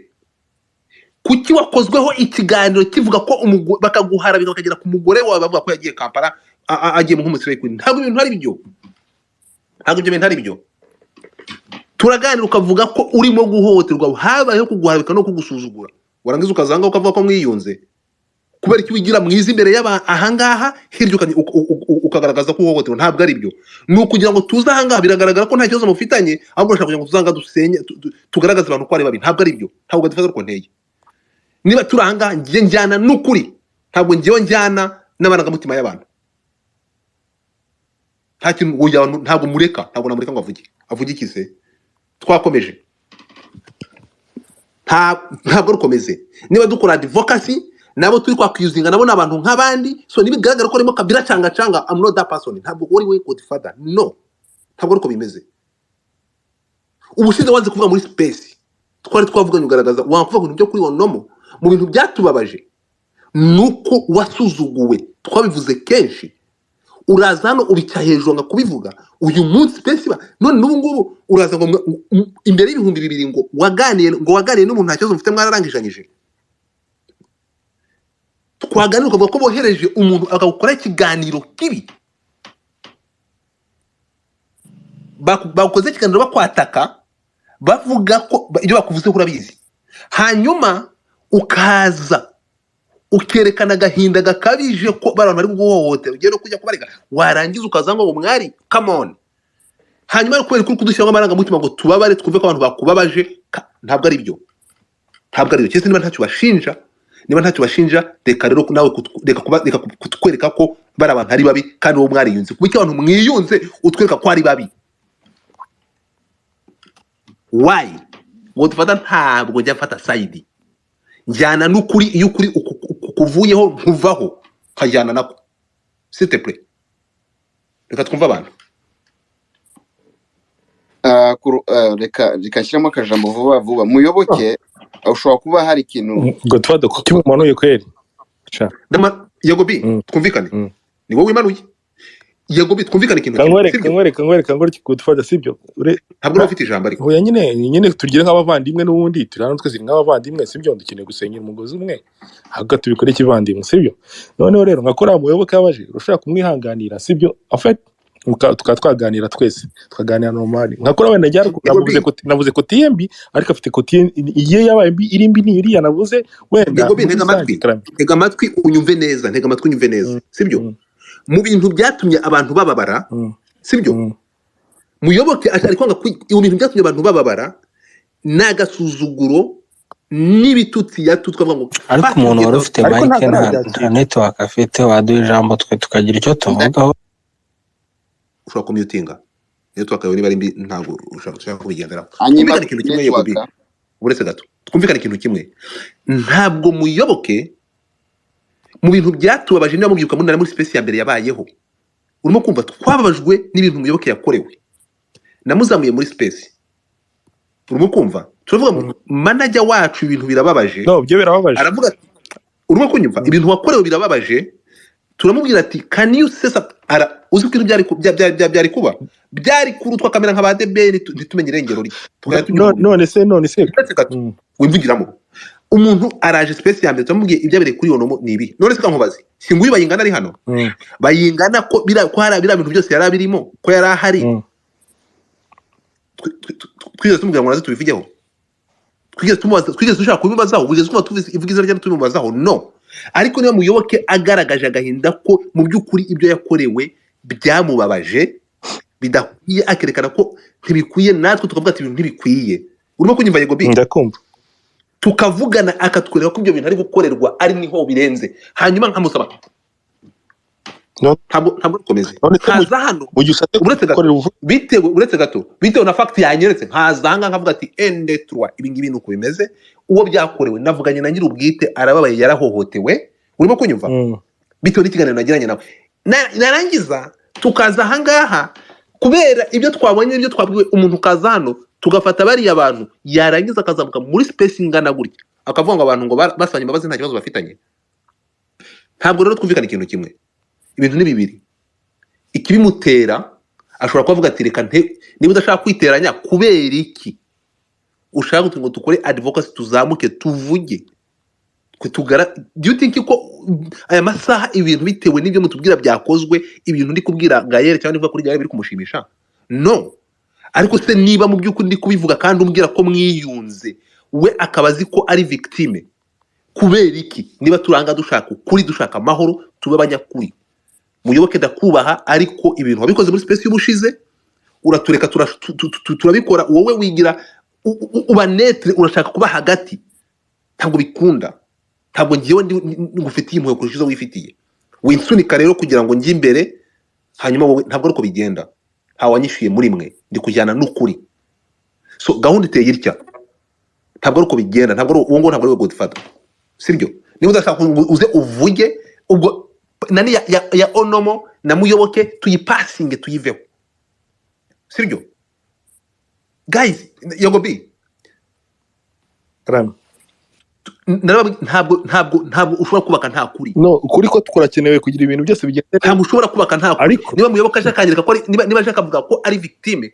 kuki wakozweho ikiganiro kivuga ko bakaguhara bakagera ku mugore wawe bavuga ko yagiye Kampala agiye mu nk'umusire kuri, ntabwo ibintu ari byo, turaganira ukavuga ko urimo guhohoterwa, habayeho kuguharabika no kugusuzugura, warangiza ukazanga ukavuga ko mwiyunze kubera iki wigira mwiza imbere y'ahangaha hirya ukagaragaza ko uhohoterwa. Ntabwo ari byo, ni ukugira ngo tuze ahangaha biragaragara ko nta kibazo mufitanye, ahubwo urashaka kugira ngo tuzanga dusenye tugaragaze abantu ko ari babi. Ntabwo ari byo, ntabwo dufata ko nteye. Niba turi ahangaha ngiye njyana n'ukuri, ntabwo ngiye njyana n'amarangamutima y'abantu. Nta kintu ntabwo namureka ngo avuge ikise. Twakomeje, ntabwo rukomeze. Niba dukora advocacy nabo turi kwakuyuzinga nabo nabantu nk'abandi, so nibigaragara ko arimo kabira canga I'm not that person. Ntabwo uri we Godfather, no, ntabwo ruko bimeze. Ubushize wanze kuvuga muri space twari twavuganye ugaragaza wakuvuga ibintu byo kuri wonomo mu bintu byatubabaje, nuko wasuzuguwe. Twabivuze kenshi, uraza hano ubica hejuru nga kubivuga uyu munsi space none n'ubu ngubu uraza ngo imbere y'ibihumbi 2 ngo waganiye n'umuntu nta kibazo mufite mwararangijanyije. Twaganira ukavuga ko bohereje umuntu akagukora ikiganiro kibi, bakoze ikiganiro bakwataka bavuga ko ibyo bakuvuze urabizi, hanyuma ukaza ukerekana agahinda gakabije ko abantu bari guhohotera, ugiye no kujya kubarega, warangiza ukaza ngo mwari come on, hanyuma kubera ko kudushyiramo amarangamutima ngo tubabare twumve ko abantu bakubabaje. Ntabwo ari byo, cyese niba ntacyo bashinja reka rero nawe reka kutwereka ko bari abantu ari babi kandi wowe mwariyunze. Kuko abantu mwiyunze utwereka ko ari babi, why ngo dufata? Ntabwo njya mfata side, njyana n'ukuri. Iyo ukuri kuvuyeho nkuvaho kajyana nako, s'il te plaît. Reka twumva abantu. Reka shyiramo akajambo vuba. Muyoboke ushobora kuba hari ikintu Godfather kuki mumanuye kweri? Yego bi twumvikane, ni wowe wimanuye. Yego bi twumvikane ikintu kangwereka Godfather sibyo? Ntabwo ufite ijambo ariko oya nyine tugire nk'abavandimwe n'ubundi turana twese nk'abavandimwe sibyo, dukeneye gusenyera umugozi umwe ahubwo tubikore kivandimwe sibyo. Noneho rero nkakora Muyoboke yabaje ushaka kumwihanganira sibyo, afite twaganira twese tukaganira normal. Nkakora wenda njya navuze ko TMB ariko afite ko iye yabaye irimbi ni iriya navuze wenda. Ntega amatwi unyumve neza, sibyo? Mu bintu byatumye abantu bababara sibyo, Muyoboke ari kwanga ibintu byatumye abantu bababara n'agasuzuguro n'ibitutsi yatutwa ngo ariko umuntu wari ufite mic na network afite waduye ijambo twe tukagira icyo tuvugaho. Ushobora kumutinga network yawe niba ari mbi, ntabwo ushaka kubigendera. Twumvikane ikintu kimwe yego bi, uretse gato twumvikane ikintu kimwe. Ntabwo Muyoboke mu bintu byatubabaje niba mubyuka muri space ya mbere yabayeho, urimo kumva twababajwe n'ibintu Muyoboke yakorewe, namuzamuye muri space, urimo kumva turavuga manager wacu ibintu birababaje. No byo birababaje, aravuga urimo kunyumva ibintu wakorewe birababaje turamubwira ati can you say uzi ko byari kuba byari kurutwa kamera nka ba debeli ntitumenye irengero rye none se wimvugiramo umuntu araje space ya mbere turamubwiye ibyabereye kuri iyo nomo nibi none se kankubaze singuyi bayingana ari hano bayingana ko hari bintu byose yari abirimo ko yari ahari twigeze tumubwira ngo naze tubivugeho twigeze dushaka kubibazaho ugeze kuba tuvuga izina ry'abantu tubibazaho no ariko niba Muyoboke agaragaje agahinda ko mu by'ukuri ibyo yakorewe byamubabaje bidakwiye akerekana ko ntibikwiye natwe tukavuga ati ibintu ntibikwiye urimo kunyumva yego bi ndakumva tukavugana akatwereka ko ibyo bintu ari gukorerwa ari niho birenze hanyuma nkamusaba ntabwo bikomeze nkaza hano uretse gato bitewe na fact yanyeretse nkaza hanga nkavuga ati ende3 ibi ngibi nuko bimeze uwo byakorewe navuganye na nyir'ubwite arababaye yarahohotewe urimo kunyumva bitewe n'ikiganiro nagiranye nawe narangiza tukaza ahangaha kubera ibyo twabonye ibyo twabwiwe umuntu kaza hano tugafata bariya abantu yarangiza akazamuka muri space ingana gutya akavuga ngo abantu ngo basanye imbabazi nta kibazo bafitanye ntabwo rero twumvikana ikintu kimwe ibintu ni bibiri ikibimutera ashobora kuvuga ati reka niba udashaka kwiteranya kubera iki ushaka ngo dukore advocacy tuzamuke tuvuge do you think ko aya masaha ibintu bitewe n'ibyo mutubwira byakozwe ibintu ndi kubwira Gaelle cyangwa ndivuga kuri Gaelle biri kumushimisha no ariko se niba mu by'ukuri ndi kubivuga kandi umbwira ko mwiyunze we akabazi ko ari victime kubera iki niba turanga dushaka kuri dushaka amahoro tube abanyakuri Muyoboke ndakubaha ariko ibintu wabikoze muri space y'ubushize uratureka turabikora wowe wigira uba netre urashaka kuba hagati ntabwo bikunda ntabwo ngiyewe ngufitiye impuhwe kurusha izo wifitiye winsunika rero kugira ngo njye imbere hanyuma wowe ntabwo ariko bigenda hawanyishuye muri mwe ndi kujyana n'ukuri so gahunda iteye itya ntabwo ariko bigenda ntabwo uwo ngo ntabwo ari godfather sibyo niba udashaka uze uvuge ubwo nani ya onomo na Muyoboke tuyipasinge tuyiveho sibyo guys yogo bi ntabwo ushobora kubaka nta kuri no ukuri ko tukurakenewe kugira ibintu byose bigende ntabwo ushobora kubaka nta kuri niba Muyoboke ashakanyereka ko niba ashaka kuvuga ko ari victime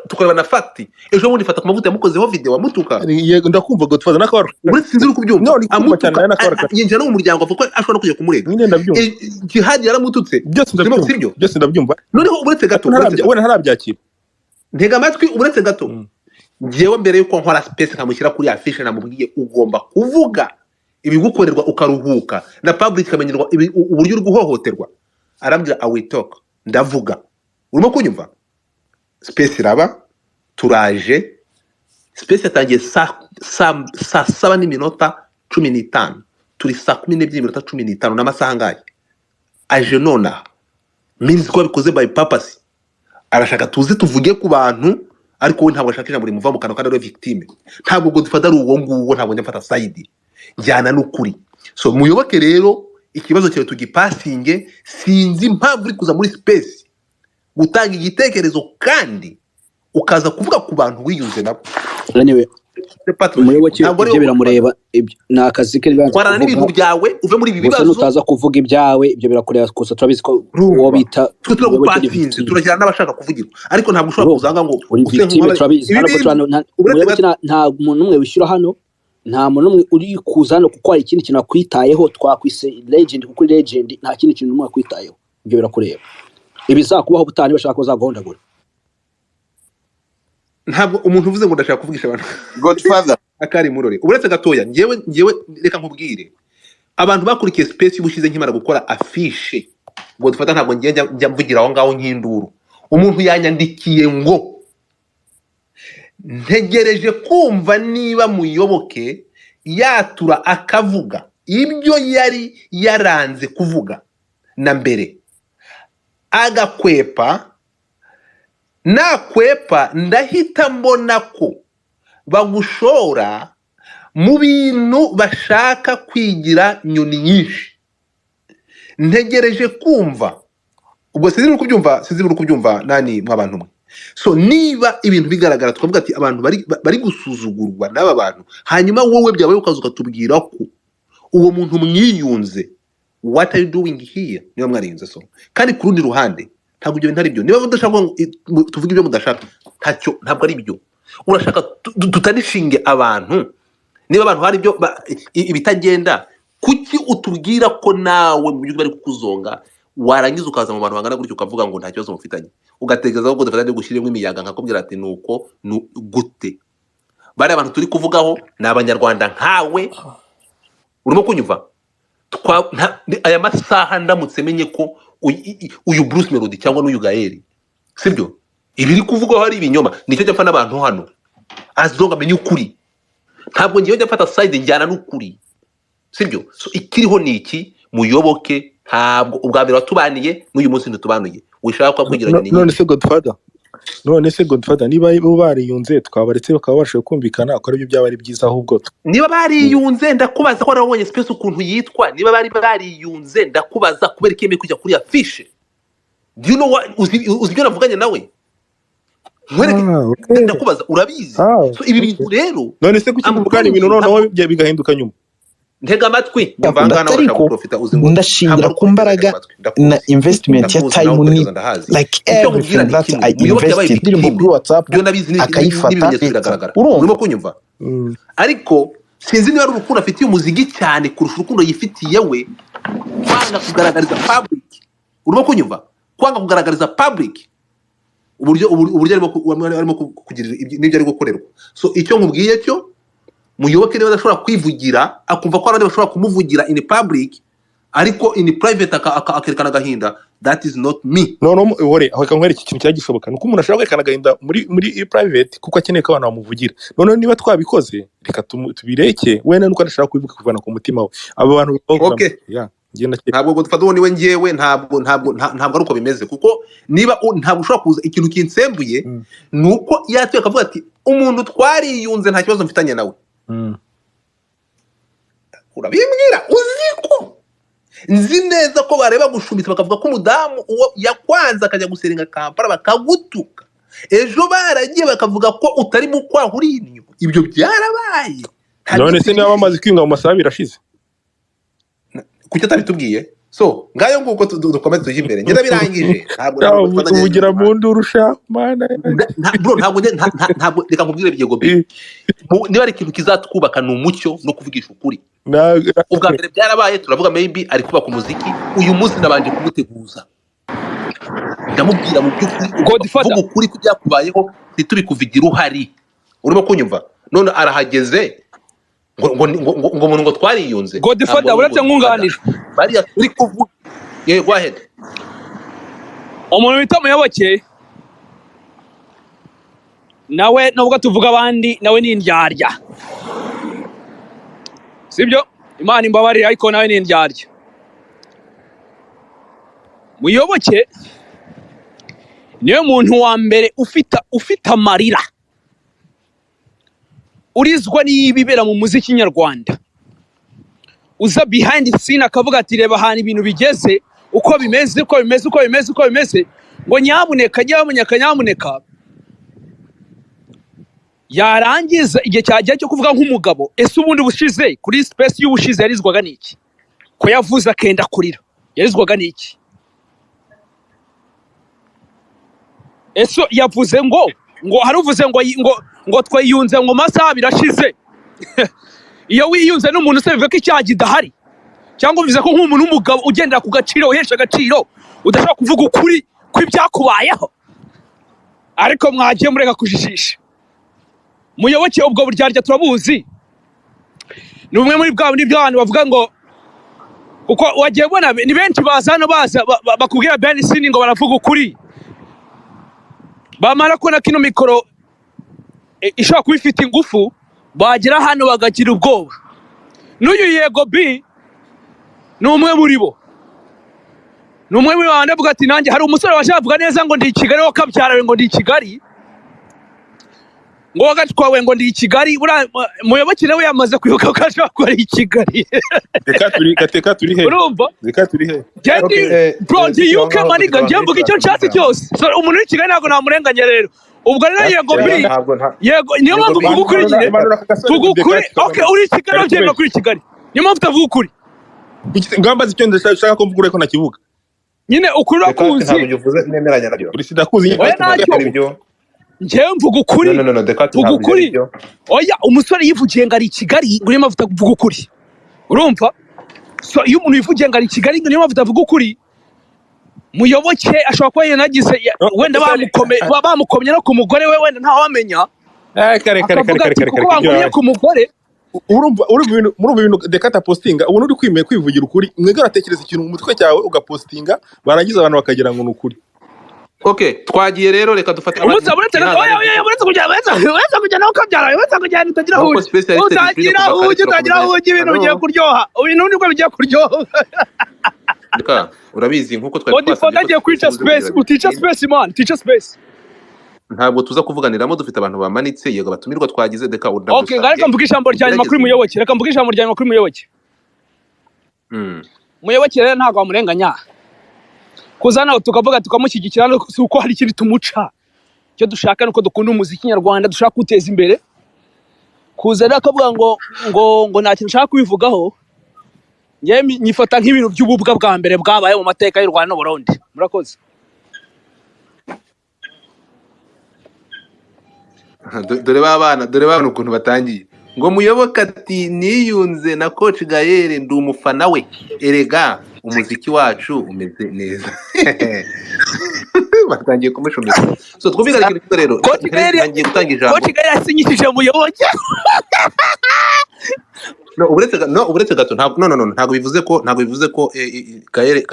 tukareba na fact ejo bundi fata ku mavuta yamukozeho video amutuka yego ndakumva godfather nakora uretse sinzi uri kubyumva amutuka yinjira no mu muryango avuga ko ashobora no kujya kumurega nyine ndabyumva jihad yaramututse byose ndabyumva noneho uretse gato wena harabyakira ntega amatwi uretse gato ngewe mbere yuko nkora space nkamushyira kuri afishe namubwiye ugomba kuvuga ibigukorerwa ukaruhuka na public kamenyerwa uburyo uri guhohoterwa arambwira I will talk ndavuga urimo kunyumva space iraba turaje space yatangiye saa 7:15 turi saa 12:15 n'amasaha ngaye aje nona means ko bikoze by purpose arashaka tuze tuvuge ku bantu ariko we ntabwo ashaka ijambo rimuva mu kanwa kandi ari victime ntabwo godfather ari uwo nguwo ntabwo njya side njyana n'ukuri so Muyoboke rero ikibazo cyawe tugipasinge sinzi impamvu uri kuza muri space gutanga igitekerezo kandi ukaza kuvuga ku bantu wiyunze nabo anyway Muyoboke ibyo biramureba na akazi ke kwarana n'ibintu byawe uve muri ibi bibazo utaza kuvuga ibyawe ibyo birakureba gusa turabizi ko uwo bita turagupasinze turajyana n'abashaka kuvugira ariko ntabwo ushobora kuzanga ngo Muyoboke nta muntu umwe wishyura hano nta muntu umwe uri kuza hano kuko hari ikindi kintu akwitayeho twakwise legend kuko legend nta kindi kintu umwe akwitayeho ibyo birakureba ibizakubaho butani bashaka ko zagahondagura ntabwo umuntu uvuze ngo ndashaka kuvugisha abantu godfather akari murore uretse gatoya ngewe reka nkubwire abantu bakurikiye space y'ubushize nkimara gukora afishe godfather ntabwo njya mvugira aho ngaho nk'induru umuntu yanyandikiye ngo ntegereje kumva niba Muyoboke yatura akavuga ibyo yari yaranze kuvuga na mbere agakwepa nakwepa ndahita mbona ko bagushora mu bintu bashaka kwigira nyoni nyinshi ntegereje kumva ubwo sinzi kubyumva nani mw'abantu mwe so niba ibintu bigaragara twavuga ati abantu bari gusuzugurwa n'aba bantu hanyuma wowe byabaye ukaza ukatubwira ko uwo muntu mwiyunze what are you doing here niba mwariyunze so kandi ku rundi ruhande ntabwo ibyo bintu ari byo niba mudashaka tuvuga ibyo mudashaka ntabwo ari byo urashaka tutanishinge abantu niba abantu hari ibyo ibitagenda kuki utubwira ko nawe mu by'ukuri bari kukuzonga warangiza ukaza mu bantu bangana gutyo ukavuga ngo nta kibazo mufitanye ugatekereza ko dufite gushyiramo imiyaga nkakubwira ati nuko gute bari abantu turi kuvugaho ni abanyarwanda nkawe urimo kunyumva aya masaha ndamutse menye ko uyu Bruce Melodie cyangwa n'uyu Gaelle sibyo ibiri kuvugaho ari ibinyoma nicyo cyapfa n'abantu hano azonga menye ukuri ntabwo ngiye njya side njyana n'ukuri sibyo so ikiriho ni iki Muyoboke ntabwo ubwa mbere watubaniye n'uyu munsi ntitubanuye wishaka ko kwigiranye n'iki none se Godfather niba bariyunze twabaretse bakaba bashaka kumvikana ko aribyo byaba ari byiza ahubwo niba bariyunze ndakubaza ko nabonye space ukuntu yitwa niba bariyunze ndakubaza kubera ikeme kujya kuri afishe do you know what uzi byo navuganye nawe ndakubaza urabizi so ibi bintu rero none se kuki muvugana ibintu noneho bigahinduka nyuma ntega amatwi ndashingira ku mbaraga na investment ya time ni like everything that I invested ndirimbo kuri WhatsApp akayifata urimo kunyumva ariko sinzi niba ari urukundo afitiye umuziki cyane kurusha urukundo yifitiye we kwanga kugaragariza public urimo kunyumva kwanga kugaragariza public uburyo arimo kugirira n'ibyo ari gukorerwa so icyo nkubwiye cyo Muyoboke niba adashobora kwivugira akumva ko abandi bashobora kumuvugira in public ariko in private akerekana agahinda that is not me no ore aho kankwereka ikintu cyagishoboka nuko umuntu ashobora kwerekana agahinda muri private kuko akeneye ko abantu bamuvugira none niba twabikoze reka tubireke wenda nuko adashaka kwivuga kuvana ku mutima we abo bantu okay ntabwo Godfather uwo niwe ngewe ntabwo ari uko bimeze kuko niba ntabwo ushobora kuza ikintu kinsembuye nuko yatuye akavuga ati umuntu twariyunze nta kibazo mfitanye nawe urabimbwira uziko nzi neza ko bareba gushumbitsa bakavuga ko umudamu uwo yakwanza akajya guserenga Kampala bakagutuka ejo baragiye bakavuga ko utari mu kwaha uri inyuma ibyo byarabaye none se niba bamaze kwinga mu masaha birashize kuki atabitubwiye so ngayo nguko dukomeze tujye imbere ngenda birangije ntabwo uvugira mu ndurusha mana bro ntabwo reka nkubwire byego niba ari ikintu kizatwubaka ni umucyo no kuvugisha ukuri ubwa mbere byarabaye turavuga maybe ari kubaka umuziki uyu munsi nabanje kumuteguza ndamubwira mu by'ukuri vuga ukuri ko byakubayeho ntitubikuvugira uhari urimo kunyumva none arahageze ngo umuntu ngo twariyunze Godfather uretse nkunganije bariya turi kuvuga go ahead umuntu bita Muyoboke nawe nubwo tuvuga abandi nawe ni indyarya sibyo Imana imbabarira ariko nawe ni indyarya Muyoboke niwe muntu wa mbere ufite amarira urizwa n'ibibera mu muziki nyarwanda uza behind the scene akavuga ati reba hano ibintu bigeze uko bimeze ngo nyamuneka yarangiza igihe cyagiye cyo kuvuga nk'umugabo ese ubundi bushize kuri space y'ubushize yarizwaga n'iki ko yavuze akenda kurira yarizwaga n'iki ese yavuze ngo haruvuze ngo twiyunze ngo masaha birashize iyo wiyunze n'umuntu se bivuga ko icyaha kidahari cyangwa bivuze ko nk'umuntu w'umugabo ugendera ku gaciro uhesha agaciro udashobora kuvuga ukuri kw'ibyakubayeho ariko mwagiye mureka kujijisha Muyoboke ubwo buryarya turabuzi ni umwe muri bwa bundi by'abantu bavuga ngo kuko wagiye bona ni benshi baza bakubwira behind the scene ngo baravuga ukuri bamara ko na kino mikoro ishobora kuba ifite ingufu bagera hano bagagira ubwoba n'uyu Yego B ni umwe muri bo ni umwe muri bande avuga ati nanjye hari umusore washavuga neza ngo ndi i Kigali wo kabyarawe ngo ndi i Kigali ngo wagatwawe ngo ndi i Kigali Muyoboke nawe yamaze kwibuka ko ashobora kuba ari i Kigali reka turi he bro ndi UK maniga njye mvuga icyo nshatse cyose umuntu w'i Kigali ntabwo namurenganya rero ubwo rero Yego B yego niyo mpamvu vuga ukuri nyine vuga ukuri okay uri i Kigali ubyemera kuri Kigali niyo mpamvu utavuga ukuri ngamba zicyo ndashaka ko mvuga ko nakivuga nyine ukuri urakuzi ntabwo uvuze nemeranya nabyo uri sidakuzi oya ntacyo njyewe mvuga ukuri mvuga ukuri oya umusore yivugiye ngo ari i Kigali ngo niyo mpamvu utavuga ukuri urumva so iyo umuntu yivugiye ngo ari i Kigali niyo mpamvu utavuga ukuri Muyoboke ashobora kuba yanagize wenda bamukomye no ku mugore we wenda ntawamenya kare ku mugore muri ibintu dekata postinga ubu uri kwimeye kwivugira ukuri mwega uratekereza ikintu mu mutwe cyawe ugapostinga barangiza abantu bakagira ngo ni ukuri. Okay, twagiye rero reka dufate uretse kujya nawe ukabyara uretse kujya utagira huye ibintu bigiye kuryoha ibintu nibwo bigiye kuryoha reka urabizi nkuko twari twagiye kwica space uticha space man teacher space ntabwo tuza kuvuganiramo dufite abantu bamanitse yego batumirwa twagize deka urunda okay reka mvuga ijambo rya nyuma kuri Muyoboke Muyoboke rero ntabwo amurenganya kuzana tukavuga tukamushyigikira uko hari ikindi tumuca cyo dushaka nuko dukunda umuziki nyarwanda dushaka guteza imbere kuzana akavuga ngo nta kintu nshaka kubivugaho ngiye nyifata nk'ibintu by'ububwa bwa mbere bwabaye mu mateka y'u Rwanda n'Uburundi murakoze dore babana ukuntu batangiye ngo Muyoboke ati niyunze na coach Gaelle ndi umufana we erega umuziki wacu umeze neza batangiye kumushomeka so twumvikana ikintu rero ngiye gutanga ijambo coach Gaelle yasinyishije Muyoboke uretse gato ntabwo bivuze ko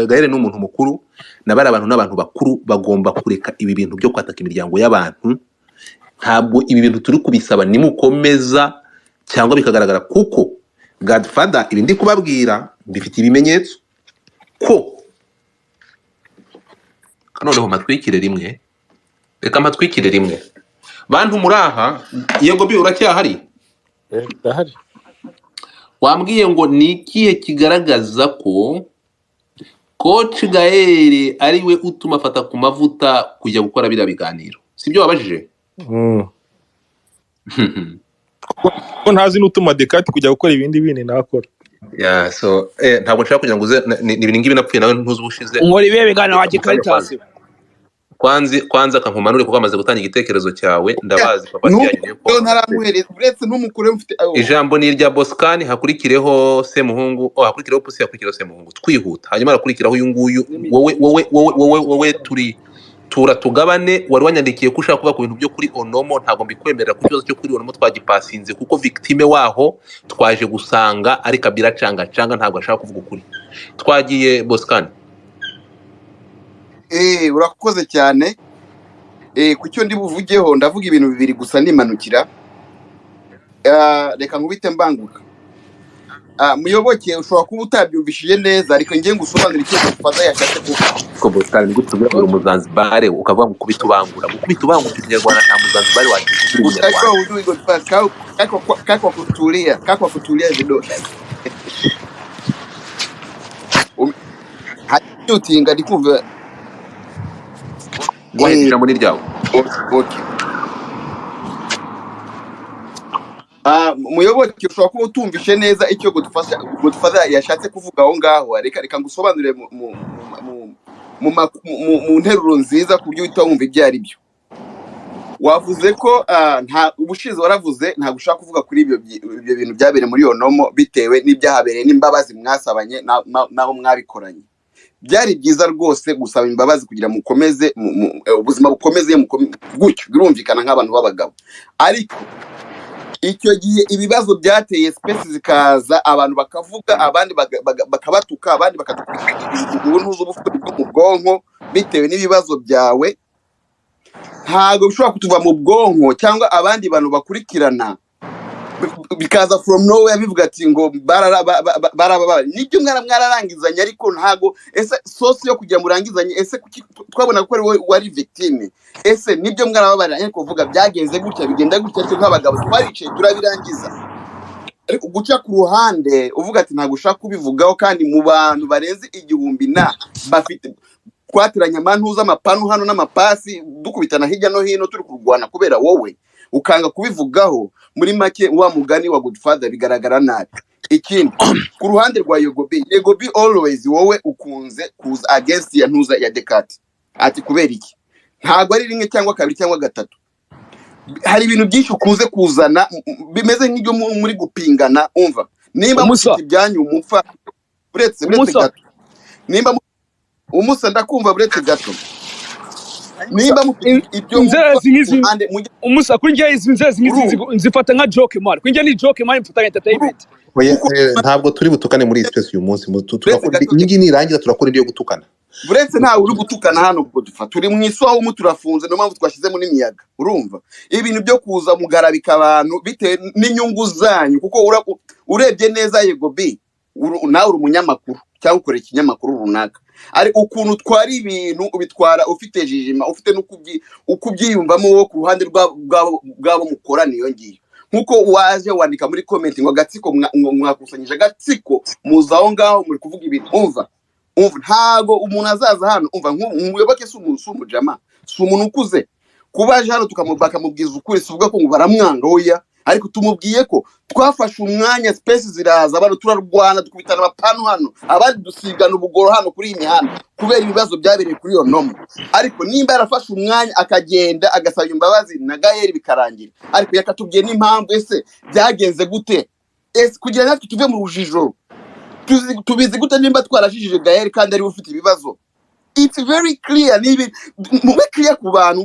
Gaelle n'umuntu mukuru nabari n'abantu bakuru bagomba kureka ibi bintu byo kwataka imiryango y'abantu ntabwo ibi bintu turi kubisaba nimukomeza cyangwa bikagaragara kuko Godfather ibi ndi kubabwira mbifite ibimenyetso ko noneho matwikire rimwe reka matwikire rimwe bantu muraha yego bi uracyahari ndahari wambwiye ngo ni ikihe kigaragaza ko coach Gaelle ari we utuma afata ku mavuta kujya gukora bira biganiro sibyo wabajije ko ntazi n'utuma dekati kujya gukora ibindi bintu nakora so ntabwo nshaka kugira ngo uze n'ibintu ngibi napfuye nawe ntuzi ubushize nkora ibihe biganiro wagikaritazi kwanza kankumanure kuko amaze gutanga igitekerezo cyawe ndabazi papa cyanyuye ko ntaramuhereza uretse n'umukuru mfite ijambo ni irya Boscan hakurikireho Semuhungu hakurikireho Pusi hakurikireho Semuhungu twihuta hanyuma harakurikiraho uyu nguyu wowe tugabane wari wanyandikiye ko ushaka kuva ku bintu byo kuri Onomo ntabwo mbikwemerera ku kibazo cyo kuri Onomo twagipasinze kuko victime waho twaje gusanga ari Kabira canga ntabwo ashaka kuvuga ukuri twagiye Boscan urakoze cyane ku cyo ndi buvugeho ndavuga ibintu bibiri gusa nimanukira reka nkubite mbanguka Muyoboke ushobora kuba utabyumvishije neza ariko ngiye ngusobanurira icyo Godfather yashatse ko Boscan ni gute ubura mu Zanzibar ukavuga ngo kubita ubangura Kinyarwanda nta mu Zanzibar kakwa kutulia vidole utinga ndikumva guhitira muri ryawe okay Muyoboke ushobora kuba utumvishe neza icyo Godfather yashatse kuvuga aho ngaho reka ngusobanurire mu nteruro nziza ku buryo uhita wumva ibyo ari byo wavuze ko nta ubushize waravuze nta gushaka kuvuga kuri ibyo bintu byabereye muri Onomo bitewe n'ibyahabereye n'imbabazi mwasabanye naho mwabikoranye byari byiza rwose gusaba imbabazi kugira mukomeze ubuzima bukomeze gutyo birumvikana nk'abantu b'abagabo ariko icyo gihe ibibazo byateye space zikaza abantu bakavuga abandi bakabatuka abandi bakatukwika ntuzo ubufite mu bwonko bitewe n'ibibazo byawe ntago bishobora kutuva mu bwonko cyangwa abandi bantu bakurikirana bikaza from nowhere bivuga ati ngo baraba nibyo mwararangizanye ariko ntago ese sosi yo kujya murangizanye ese twabona ko ari wari victime ese nibyo mwarababaranye ariko kuvuga byagenze gutya bigenda gutya cyo nk'abagabo twaricaye turabirangiza ariko guca ku ruhande uvuga ati ntago ushaka kubivugaho kandi mu bantu barenze igihumbi na bafite kwatiranya amantuza amapanu hano n'amapasi dukubitana hirya no hino turi kurwana kubera wowe ukanga kubivugaho muri make wa mugani wa Godfather bigaragara nabi ikindi ku ruhande rwa Yegobi always wowe ukunze kuza against ya ntuza ya Dekati ati kubera iki ntago ari rimwe cyangwa kabiri cyangwa gatatu hari ibintu byinshi ukuze kuzana bimeze nk'ibyo muri gupingana umva nimba mufite ibyanyu umupfa buretse gato nimba umusa ndakumva buretse gato nimba mufite ibyo umusa kuri njye izi nzezi nzifata nka joke man kuri njye ni joke man mfata entertainment ntabwo turi butukane muri space uyu munsi turakora ingi nirangira turakora indi yo gutukana buretse ntawe uri gutukana hano ubwo dufata turi mu iswaho mu turafunze no mpamvu twashizemo n'imiyaga urumva ibintu byo kuza mugarabika abantu bite n'inyungu zanyu kuko urebye neza Yegobi nawe uri umunyamakuru cyangwa ukora ikinyamakuru runaka ari ukuntu twari ibintu ubitwara ufite jijima ufite ukubyiyumvamo wo ku ruhande rwabo mukorana iyo ngiyo nkuko waje wandika muri comment ngo gatsiko mwakusanyije gatsiko muzaho ngaho muri kuvuga ibintu umva ntago umuntu azaza hano umva Muyoboke umujama si umuntu ukuze kubaje hano tukamubaka mubwiza ukuri sivuga ko ngo baramwanga hoya ariko tumubwiye ko twafashe umwanya space ziraza abantu turarwana dukubitana abapanu hano abandi dusigana ubugoro hano kuri iyi mihanda kubera ibibazo byabereye kuri iyo nomo ariko nimba yarafashe umwanya akagenda agasaba imbabazi na Gaelle bikarangira ariko yakatubwiye n'impamvu ese byagenze gute kugira ngo tuve mu rujijo tubizi gute nimba twarashishije Gaelle kandi ari ufite ibibazo it's very clear mube clear ku bantu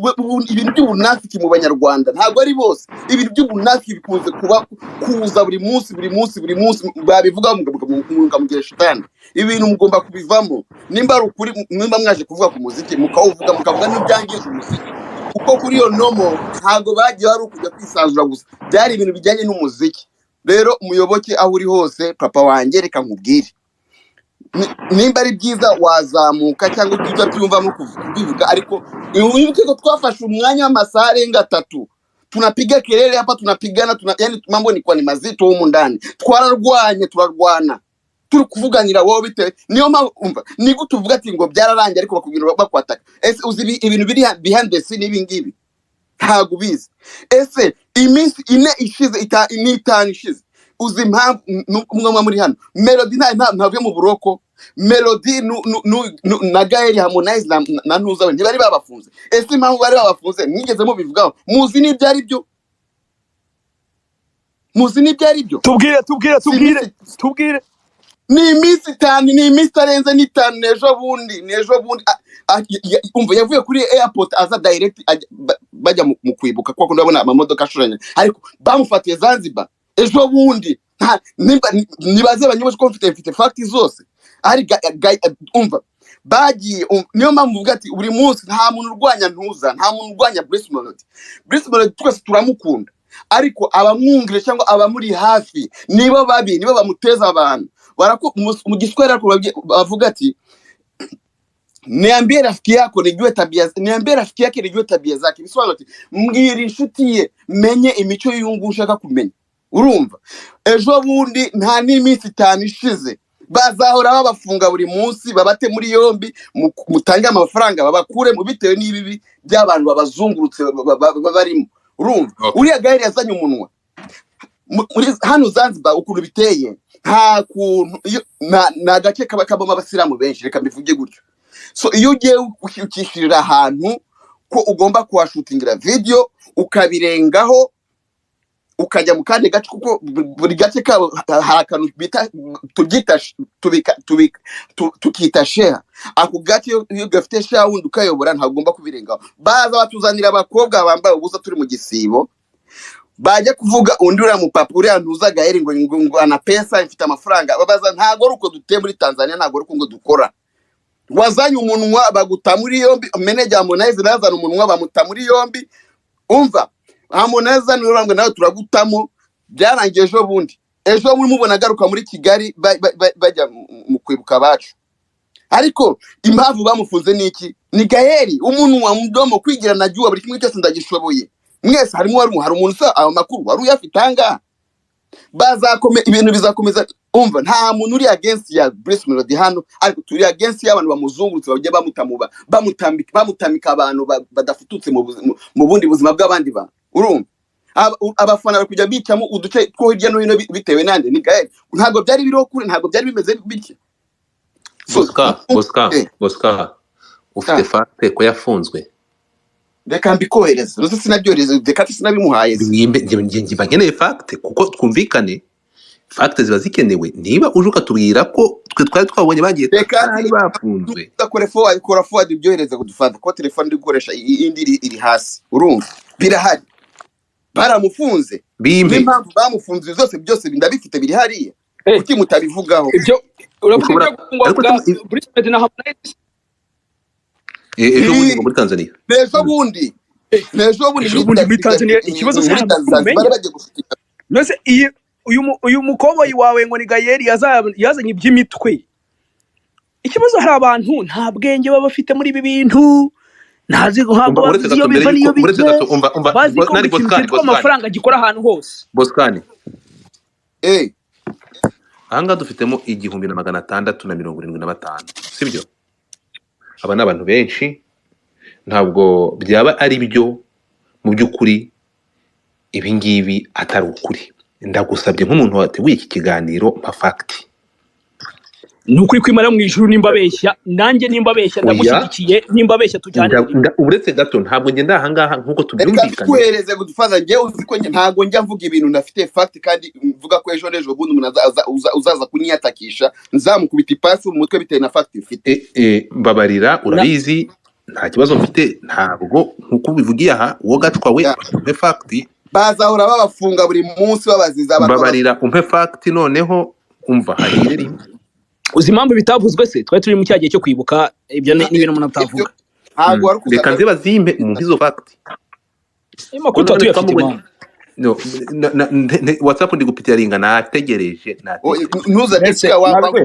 ibintu by'ubunafiki mu banyarwanda ntabwo ari bose ibintu by'ubunafiki bikunze kuza buri munsi babivuga mugamugera shitani ibintu mugomba kubivamo nimba ari ukuri nimba mwaje kuvuga ku muziki mukavuga n'ibyangiza umuziki kuko kuri iyo nomo ntabwo bagiye ari ukujya kwisanzura gusa byari ibintu bijyanye n'umuziki rero Muyoboke aho uri hose papa wanjye reka nkubwire nimba ari byiza wazamuka cyangwa ibyo byumvamo kubivuga ariko wibuke ko twafashe umwanya w'amasaha arenga 3 tunapiga kelele hapa tunapigana yani mambo ni kwa ni mazito humu ndani turarwana turi kuvuganira wowe bite niyo umva ni gutuvuga ati ngo byararangiye ariko bakubwira bakwataka uzi ibintu biri behind the scene ibingibi ntago bizi iminsi 4 ishize itanu ishize uzi impamvu umwe muri hano Melodie ntabwo mu buroko Melodie na Gaelle Harmonize na ntuza we ntibari babafunze impamvu bari babafunze mwigeze mu bivugaho muzi n'ibyo ari byo tubwire ni iminsi 5 ni iminsi arenze n'itanu nejo bundi umva yavuye kuri airport aza direct bajya mu kwibuka kuko ndabona amamodoka ashoranye ariko bamufatiye Zanzibar ejo bundi nibaze abanyobozi ko mfite fact zose ari umva bagiye niyo mpamvu uvuga ati buri munsi nta muntu urwanya ntuza nta muntu urwanya Melodie twese turamukunda ariko abamwungire cyangwa abamuri hafi nibo bamuteza abantu mu giswahili bavuga ati niambie rafiki yako nijue tabia zake bisobanura ati mbwira inshuti ye menye imico y'uyungu ushaka kumenya urumva ejo bundi nta n'iminsi 5 ishize bazahora babafunga buri munsi babate muri yombi mutange amafaranga babakure mu bitewe n'ibibi by'abantu babazungurutse barimo urumva uriya Gaelle yazanye umunwa hano Zanzibar ukuntu biteye nta kuntu na gace kabamo abasiramu benshi reka mbivuge gutyo so iyo ugiye ukishirira ahantu ko ugomba kuhashutingira video ukabirengaho ukajya mu kandi gace kuko buri gace kabo harakantu bita tukita share ako gace iyo gafite share wundi ukayobora ntagomba kubirengaho baza batuzanira abakobwa bambaye ubusa turi mu gisibo bajya kuvuga undi uri mu papa uri antuza Gaelle ngo ana pesa ifite amafaranga babaza ntago ruko duteye muri Tanzania ntago ruko ngo dukora wazanye umunwa baguta muri yombi manager Harmonize nazana umunwa bamuta muri yombi umva Harmonize n'urangwe nawe turagutamo byarangiye ejo muri mubona garuka muri Kigali bajya mu kwibuka bacu ariko impamvu bamufunze niki ni Gaelle umuntu wa mudomo kwigira najua buri kimwe cyose ndagishoboye mwese hari umuntu sa amakuru wari uyafitanga ibintu bizakomeza umva nta muntu uri against ya Melodie hano ariko turi against y'abantu bamuzungurutse bajye bamutamika abantu badafututse mu bundi buzima bw'abandi bantu urumva abafana bari kujya bicamo uduce two hirya no hino bitewe nande ni Gaelle ntabwo byari biriho kuri ntabwo byari bimeze bityo Bosca ufite fakte ko yafunzwe reka mbikohereza rose sinabyoreze reka sinabimuhaye nge bageneye fakte kuko twumvikane fakte ziba zikenewe niba uje ukatubwira ko twe twari twabonye bagiye kandi bafunzwe kora forward ibyohereza kudufata ko telefone iri gukoresha indi iri hasi urumva birahari baramufunze n'impamvu bamufunze zose byose ndabifite biri hariya kuki mutabivugaho ibyo uravuga ngo Brisbane na Harmonize ejo muri Tanzania nejo bundi muri Tanzania ikibazo Zanzibar bagiye gushika nose uyu mukoboyi wawe ngo ni Gaelle yazanye iby'imitwe ikibazo hari abantu nta bwenge baba bafite muri ibi bintu ntazi guhabwa iyo biva niyo bijye bazi ko ikintu amafaranga gikora ahantu hose Boscani ahanga dufitemo 1675 sibyo aba n'abantu benshi ntabwo byaba ari byo mu by'ukuri ibi ngibi atari ukuri ndagusabye nk'umuntu wateguye iki kiganiro mpa fakti nukuri kwimara mu ijuru nimba beshya nanjye nimba beshya ndamushyigikiye nimba beshya tujyane uretse gato ntabwo nge ndahangaha nkuko tubyumvikanye kuhereze gudufaza nge uziko ntabwo njya mvuga ibintu nafite fakti kandi mvuga ko ejo nejo bundi umuntu uzaza kunyatakisha nzamukubita ipasi mu mutwe bitewe na fakti mfite mbabarira urabizi nta kibazo mfite ntabwo nkuko ubivugiye aha uwo gatwa we umpe fakti bazahora babafunga buri munsi babaziza mbabarira umpe fakti noneho umva harire rimwe uzi impamvu bitavuzwe se twari turi mu cyagiye cyo kwibuka ibyo ni ibintu umuntu atavuga ntabwo wari reka nze bazimpe mu hizo fakti makuru tuyafite no WhatsApp ndi gupitiringa nategereje nuza disika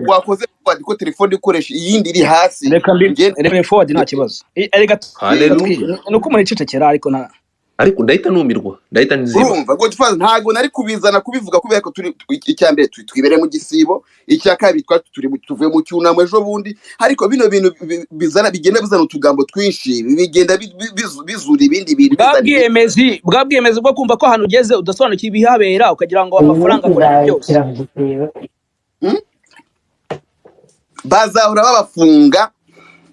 wakoze ko telefone ikoresha iyindi iri hasi reka forward nta kibazo reka nuko umuntu icecekera ariko ndahita numirwa ndahita nziba urumva ngo tufaza ntago nari kubizana kubivuga kubera ko turi icyambere twibere mu gisibo icyakabiri tuvuye mu cyunamo ejo bundi ariko bino bintu bizana bigenda bizana utugambo twinshi bigenda bizura ibindi bintu bwabwiyemezi bwo kumva ko ahantu ugeze udasobanukiye ibihabera ukagira ngo amafaranga akora byose bazahora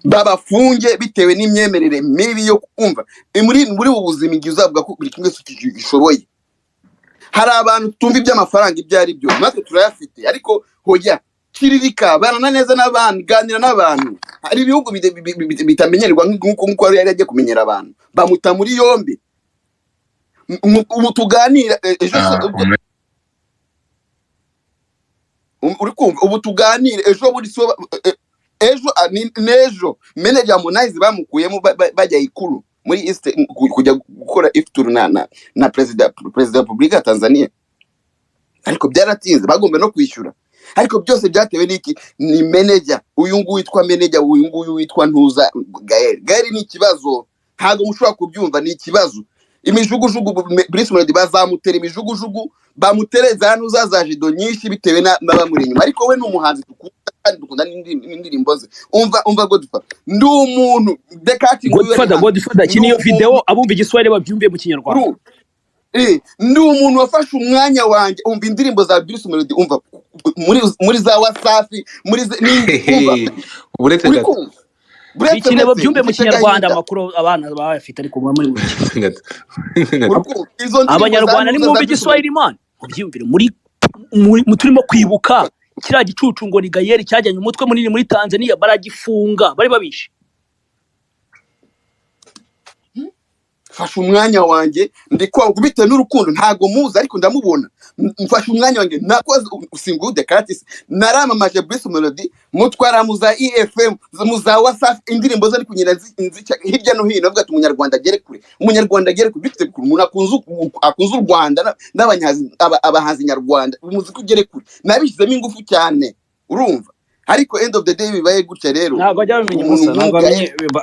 babafunge bitewe n'imyemerere mibi yo kumva muri ubuzima igihe uzavuga ko buri kimwe gishoboye hari abantu tumva iby'amafaranga ibyo ari byo natwe turayafite ariko hoya kiririka barana neza n'abantu ganira n'abantu hari ibihugu bitamenyerwa nk'uko yari agiye kumenyera abantu bamuta muri yombi ubu tuganira uri kumva ubu tuganire ejo buri nejo manager Harmonize bamukuyemo bajya ikuru muri East kujya gukora iftour na president Republika Tanzania ariko byaratinze bagomba no kwishyura ariko byose byatewe n'iki ni manager uyu nguyu witwa manager uyu nguyu witwa Ntuza Gaelle ni ikibazo ntago mushobora kubyumva ni ikibazo imijugujugu Melodie bazamutera imijugujugu bamutereza hano uzazaje do nyinshi bitewe n'abamuri inyuma ariko we n'umuhanzi dukunda n'indirimbo ze umva Godfather ndi umuntu dekati Godfather kiniyo video abumva igiswahili babyumviye mu kinyarwanda ndi umuntu wafashe umwanya wanjye umva indirimbo za Melodie umva muri za Wasafi muri uretse gato ikine babyumve mu kinyarwanda amakuru abana bafite ariko muri abanyarwanda ni mwumva igiswahili man ubyumvire muri turimo kwibuka kiriya gicucu ngo ni Gaelle cyajyanye umutwe munini muri Tanzania baragifunga bari babishe fasha umwanya wanjye ndikwa kubita n'urukundo ntago muzi ariko ndamubona mfasha umwanya wanjye nakoze usinguye Decatis naramamaje Melodie mutwara muza EFM muza Wasafi indirimbo zo ari kunyira hirya no hino avuga ati umunyarwanda agere kure bifite umuntu akunze u Rwanda n'abanyazi abahanzi nyarwanda umuziki ugere kure nabishyizemo ingufu cyane urumva ariko end of the day bibaye gutya rero ntago ajya bamenye gusa ntago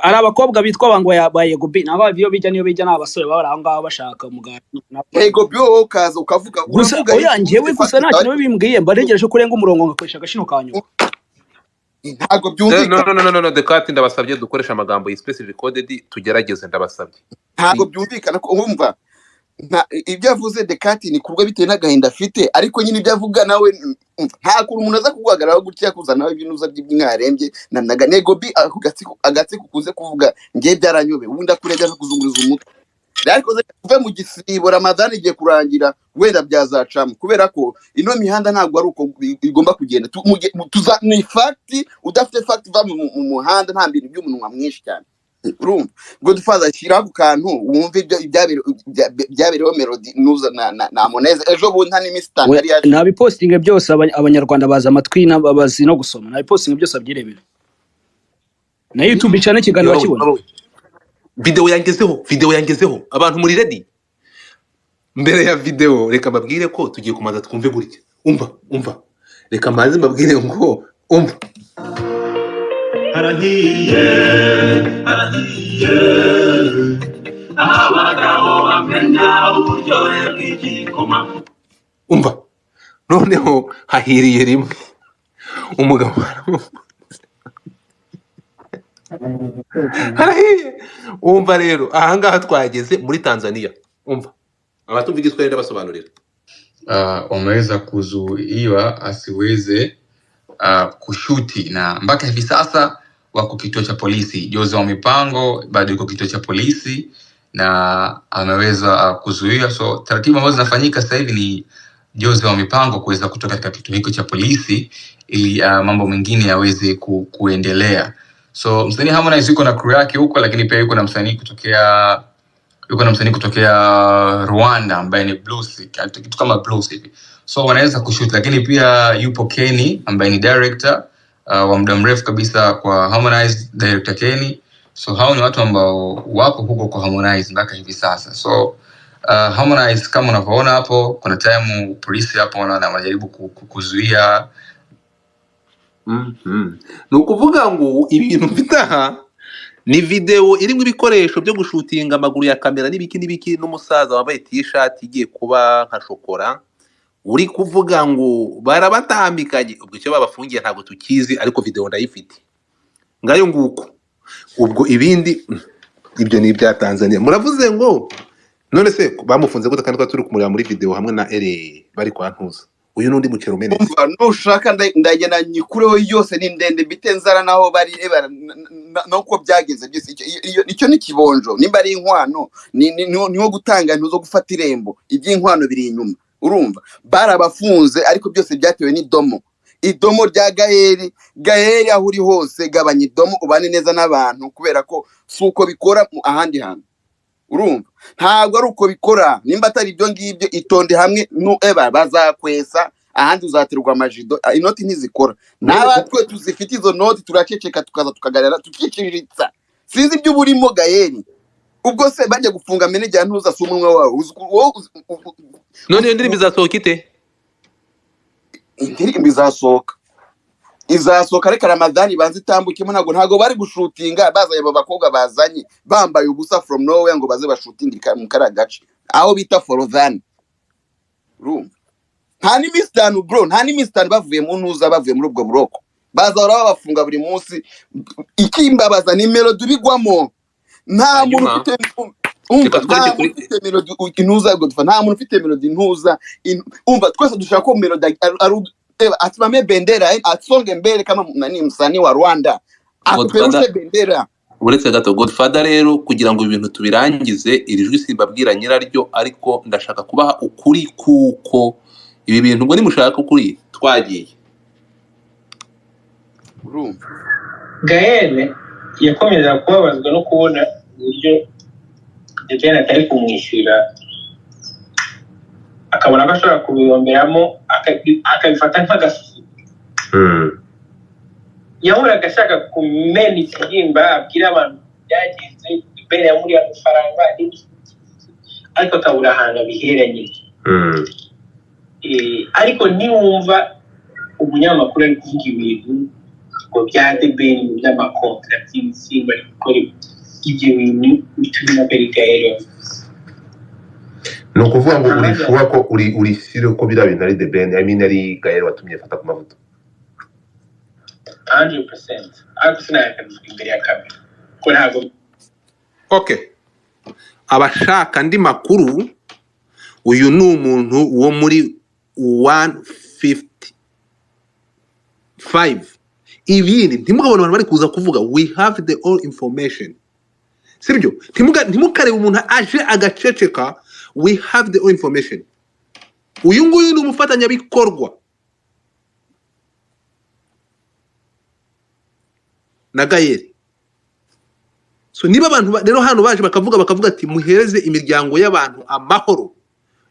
ari abakobwa bitwa bango yabaye gobi nabo biyo bijya niyo bijya n'abasore baba aho ngaho bashaka umugati gobi wowe kaza ukavuga uyangiyewe gusa nta kintu bimbwiye mbaregereje kurenga umurongo ngakoresha agashino kanyu ntago byumvikana no Dekati ndabasabye dukoresha amagambo yi special recorded tugerageze ndabasabye ntago byumvikana ko umva ibyo avuze Dekati ni kurwa bitewe n'agahinda afite, ariko nyine ibyo avuga nawe nta kuntu umuntu aza kuguhagararaho gutya kuzanaho ibintu uza by'inkarembye na nego bi agatsi kukuze kuvuga ngiye byaranyobe ubundi akurebye kuzunguruza umutwe, ariko kuve mu gisibo Ramadani igiye kurangira wenda byazacamo, kubera ko ino mihanda ntabwo ari uko igomba kugenda. Ni fact, udafite fact va mu muhanda nta bintu by'umunwa mwinshi cyane. Urumva Godfather ashyira ku kantu wumve ibyo byabereho Melodie nuza na Moneze ejo bundi nta n'imistanga yari yaje nabipostinge byose abanyarwanda baza amatwi n'abazi no gusoma, nabipostinge byose abyirebera na YouTube cyane kiganiro kibona. Video yangezeho abantu muri ready. Mbere ya video reka babwire ko tugiye kumaza twumve gutya. Umva reka maze mbabwire ngo umva harahiye abagabo bamenya uburyohe bw'igikoma. Umva noneho hahiriye rimwe umugabo harahiye. Umva rero ahangaha twageze muri Tanzania. Umva abatumva igiswahili basobanurira. Wameweza kuzuiwa asiweze kushuti na mpaka hivi sasa wako kituo cha polisi. Jozi wa mipango bado yuko kituo cha polisi na ameweza kuzuiwa. So taratibu ambazo zinafanyika sasa hivi ni Jozi wa mipango kuweza kutoka katika kituo hiko cha polisi ili mambo mengine yaweze kuendelea. So msanii Harmonize yuko na crew yake huko, lakini pia yuko na msanii kutokea Rwanda ambaye ni blues, kitu kama blues hivi. So wanaweza kushoot, lakini pia yupo Kenny ambaye ni director wa muda mrefu kabisa kwa Harmonize, director Kenny. So hao ni watu ambao wako huko kwa Harmonize mpaka hivi sasa. So Harmonize kama unavyoona hapo, kuna time polisi hapo wanajaribu kuzuia. Nukuvuga ngo ibintu mfitaha ni video irimo ibikoresho byo gushutinga amaguru ya kamera n'ibiki n'umusaza wambaye t-shirt igiye kuba nka shokora uri kuvuga ngo barabatambikanye. Ubwo cyo babafungiye ntabwo tukizi, ariko video ndayifite ngayo nguko. Ubwo ibindi ibyo ni ibya Tanzania. Muravuze ngo none se bamufunze gute kandi turi kumurira muri video hamwe na Ere bari kwa Ntuza? Uyu nundi mukero mene nushaka ndagena nyikureho yose ni ndende bitenzara naho bari nuko byageze byose. Icyo ni kibonjo, nimba ari inkwano niho gutanga ntuzo gufata irembo, iby'inkwano biri inyuma. Urumva barabafunze, ariko byose byatewe idomo rya Gaelle aho uri hose gabanya idomo ubane neza n'abantu, kubera ko suko bikora ahandi hantu. Urumva ntabwo ari uko bikora, nimba atari ibyo ngibyo itonde hamwe bazakwesa ahandi uzaterwa amajido. Inoti ntizikora, nabatwe tuzifite izo noti turaceceka tukaza tukagarara tukiciriritsa. Sinzi ibyo burimo Gaelle. Ubwo se bajya gufunga manager Ntuza si umunwa wawe. None indirimbo izasohoka ite? Indirimbo izasohoka reka Ramadani banze itambukemo, ntago bari gushutinga bazanye abo bakobwa bazanye bambaye ubusa from nowhere ngo baze bashutinga mu karagace aho bita Forovani. Room nta ni Mr. bro, nta ni Mr. bavuye mu Ntuza, bavuye muri ubwo buroko bazahora babafunga buri munsi. Ikimbabaza ni Melodie bigwamo. Nta muntu ufite Melodie Ntuza Godfather, nta muntu ufite Melodie Ntuza. Umva twese dushaka ko Melodie asimame bendera atsonge mbele kama nani msanii wa Rwanda apeperushe bendera. Uretse gato Godfather rero kugira ngo ibintu tubirangize, iri jwi simbabwira nyiraryo, ariko ndashaka kubaha ukuri kuko ibi bintu ngo nimushaka ukuri twagiye. Gaelle yakomeje kubabazwa no kubona uburyo Debena atari kumwishyura, akabona ko ashobora kubiyomberamo akabifata nk'agasuzuguro. Yahoraga ashaka kumena ikihimba abwira abantu byagenze Debena yamuriye amafaranga ariko akabura ahantu abiheranye. Ariko niwumva umunyamakuru ari kuvuga ibintu ngo bya Debena mu by'amakontra by'insimba ari gukora ibyo bintu bituma Gaelle no kuvuga ngo urifuwa ko uri sire ko bira bintu ari Debena, I mean ari Gaelle watumye fata ku mavuta 100%. Ariko sinayakavuga imbere ya kamera ko ntabwo. Okay, abashaka ndi makuru uyu ni umuntu wo muri 155 ibindi ntimugabone abantu bari kuza kuvuga we have the all information sibyo ntimukareba umuntu aje agaceceka we have the all information uyu nguyu ni umufatanyabikorwa na Gaelle. So niba abantu rero hano baje bakavuga ati muhereze imiryango y'abantu amahoro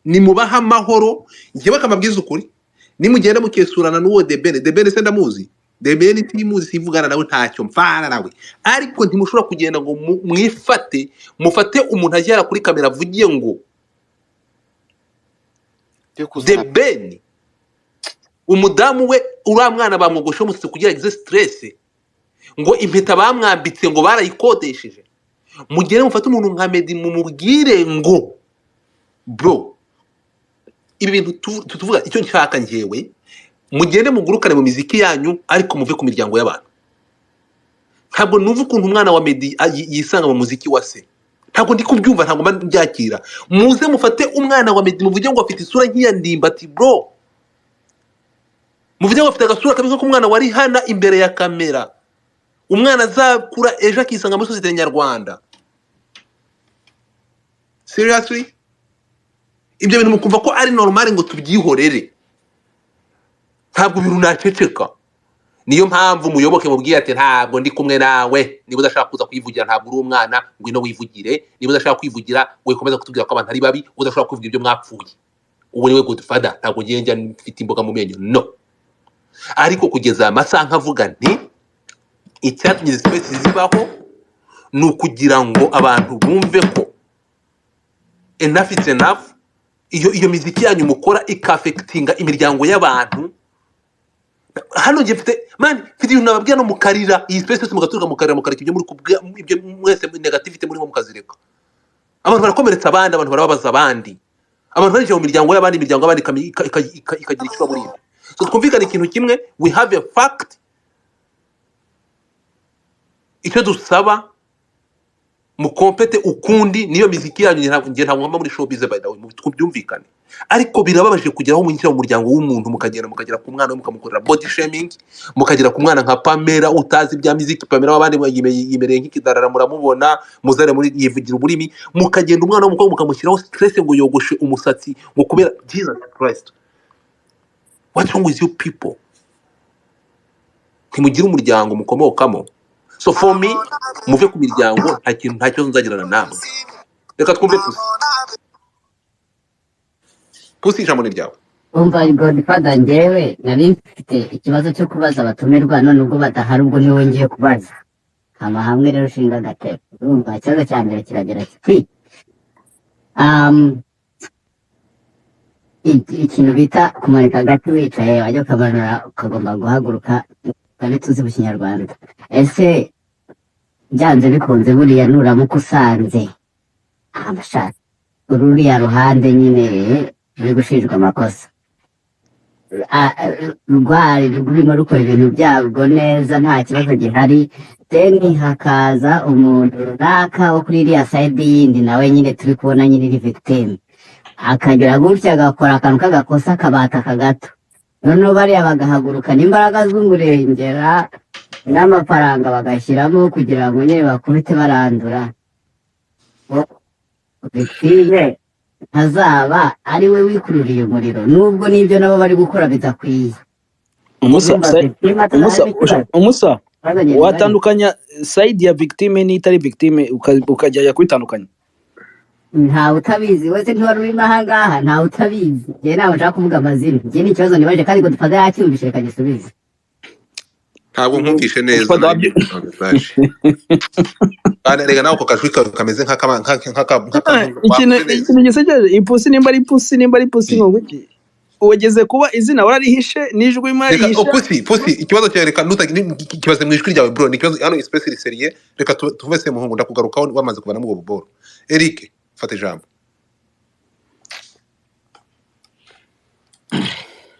nimubaha amahoro ngiye bakamabwiza ukuri nimugenda mukesurana n'uwo debene se ndamuzi debene timuzi sivugana nawe ntacyo mfana nawe ariko ntimushobora kugenda ngo mufate umuntu agera kuri kamera avugiye ngo debene umudamu we uramwana bamwogoshe umusitsi kugira agize stress ngo impeta bamwambitse ngo barayikodesheje mugere mufate umuntu nka Melodie mumubwire ngo bro ibi bintu tuvuga icyo nshaka ngewe mugende mugurukane mu miziki yanyu ariko muve ku miryango y'abantu ntabwo numva ukuntu umwana wa Melodie yisanga mu muziki wa se ntabwo ndi kubyumva ntabwo mbyakira muze mufate umwana wa Melodie muvuge ngo afite isura nk'iya Ndimbati bro muvuge ngo afite agasura kabi nko umwana wari hana imbere ya kamera umwana azakura ejo akisanga muri sosiyete nyarwanda seriously ibyo bintu mukumva ko ari normal ngo tubyihorere ntabwo birunaceceka niyo mpamvu Muyoboke mubwiye ati ntabwo ndi kumwe nawe niba udashaka kuza kwivugira ntabwo uri umwana ngwino wivugire niba udashaka kwivugira ngo ikomeza kutubwira ko abantu ari babi udashaka kwivugira ibyo mwapfuye ubu niwe godfather ntabwo ngiye njya mfite imboga mu menyo no ariko kugeza amasaha nkavuga nti icyatumye space zibaho ni ukugira ngo abantu bumve ko enough is enough iyo miziki yanyu mukora ikafectinga imiryango y'abantu hano ngiye mfite ibintu nababwira no mukarira iyi space yose mugaturuka mukarira ibyo muri ibyo mwese negativity muri mu mukazireka abantu barakomeretsa abandi abantu barababaza abandi abantu barinjira mu miryango y'abandi imiryango y'abandi ikagira icyo muri ibyo so twumvikana ikintu kimwe we have a fact icyo dusaba mukompete ukundi niyo miziki yanyu ngiye ntabwo muri showbiz by the way byumvikane ariko birababaje kugeraho munyira mu muryango w'umuntu mukagera ku mwana mukamukorera body shaming mukagera ku mwana nka Pamela utazi bya muziki Pamela abandi yimereye nk'ikidarara muramubona muzare muri yivugira uburimi mukagenda umwana w'umukobwa mukamushyiraho stress ngo yogoshe umusatsi ngo kubera Jesus Christ what's wrong with you people ntimugira umuryango mukomokamo so for me muve ku miryango ntacyo nzagirana namwe reka twumve pusi ijambo ni ryawe umva godfather njyewe nari mfite ikibazo cyo kubaza abatumirwa none ubwo badahari ubwo niwe ngiye kubaza hama hamwe rero ushinga agateko urumva ikibazo cya mbere kiragira kiti ikintu bita kumanika agati wicaye wajya ukamanura ukagomba guhaguruka kandi tuzi mu kinyarwanda ese byanze bikunze buriya nuramuka usanze amashati ururiya ruhande nyine ruri gushinjwa amakosa rurimo rukora ibintu byabwo neza nta kibazo gihari deni hakaza umuntu runaka wo kuri iriya sayidi yindi nawe nyine turi kubona nyine iri victime akagira gutya agakora akantu k'agakosa kabataka gato noneho bariya bagahaguruka n'imbaraga z'umurengera n'amafaranga bagashyiramo kugira ngo nyine bakubite barandura victime ntazaba ari we wikururiye umuriro nubwo n'ibyo nabo bari gukora bidakwiye umusa watandukanya side ya victime n'itari victime ukajya kwitandukanya ntawe utabizi wese ntiwari urimo ahangaha ntawe utabizi njye ntabwo nshaka kuvuga amazina njye ni ikibazo nibaje kandi ngo dufate yacyumvishe reka gisubize ntabwo nkumvishe neza kandi rega nawe ako kajwi kameze ikintu gisekeje ipusi nimba ari ipusi ngo iki wageze kuba izina wararihishe n'ijwi imwe yarihishe pusi ikibazo cyawe reka ikibazo mu ijwi ryawe bro ni ikibazo hano especially serie reka tuve se muhungu ndakugarukaho wamaze kubana mu boboro Eric fata ijambo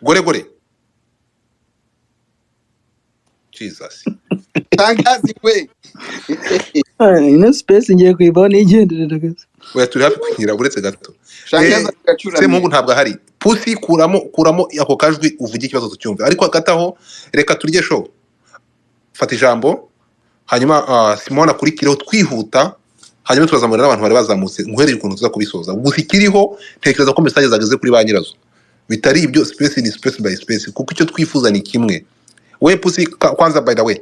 gore Jesus tangazi we ino space ngiye kuyibaho nigendere ragase oya turi hafi kugira uretse gato shangaza gacuramye Semungu ntabwo ahari pusi kuramo ako kajwi uvuge ikibazo tucyumve ariko hagataho reka turye show fata ijambo hanyuma Simona akurikireho twihuta hanyuma turazamurira n'abantu bari bazamutse nguhereye ukuntu tuza kubisoza gusa ikiriho ntekereza ko message zageze kuri ba nyirazo bitari ibyo space ni space by space kuko icyo twifuza ni kimwe we pusi kwanza by the way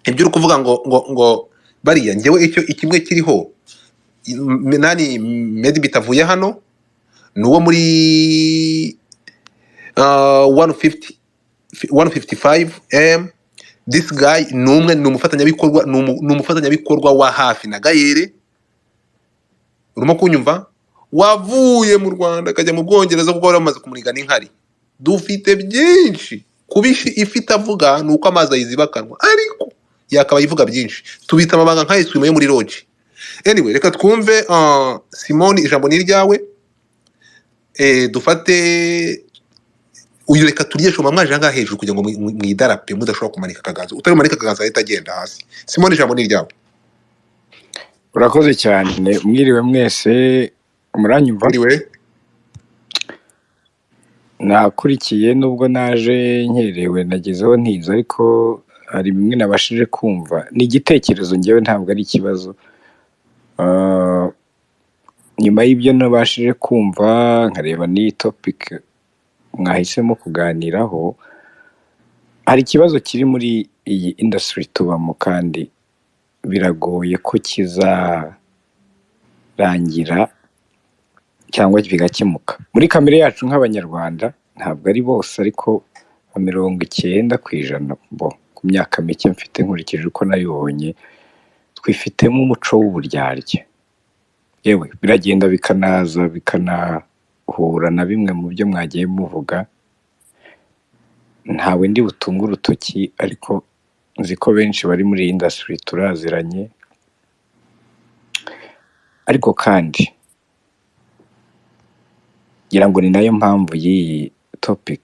ibyo uri kuvuga ngo bariya njyewe icyo ikimwe kiriho nani Medi bitavuye hano nuwo muri 155 this guy numwe numufatanyabikorwa wa hafi na Gaelle urimo kunyumva wavuye mu Rwanda akajya mu Bwongereza kuko bari bamaze kumurigana inkari dufite byinshi kubishi ifite avuga nuko amazi ayizibakanwa ariko yakaba yivuga byinshi tubita amabanga nk'ayiswime yo muri lodge anyway reka twumve Simoni ijambo ni ryawe dufate uyu reka turye shoma mwaje ngaha hejuru kugira ngo mwidarape mudashobora kumanika akaganza utari manika akaganza ahita agenda hasi Simoni ijambo ni ryawe urakoze cyane mwiriwe mwese muranyumva nakurikiye nubwo naje nkerewe nagezeho ntizo ariko hari bimwe nabashije kumva ni igitekerezo ngewe ntabwo ari ikibazo nyuma y'ibyo nabashije kumva nkareba n'iyi topic mwahisemo kuganiraho hari ikibazo kiri muri iyi industry tubamo kandi biragoye ko kizarangira cyangwa bigakemuka muri kamere yacu nk'abanyarwanda ntabwo ari bose ariko 90% ku myaka mike mfite nkurikije uko nayibonye twifitemo umuco w'uburyarya yewe biragenda bikanaza bikanahura na bimwe mu byo mwagiye muvuga ntawe ndi butunga urutoki ariko nzi ko benshi bari muri industry turaziranye ariko kandi ngira ngo ni nayo mpamvu y'iyi topic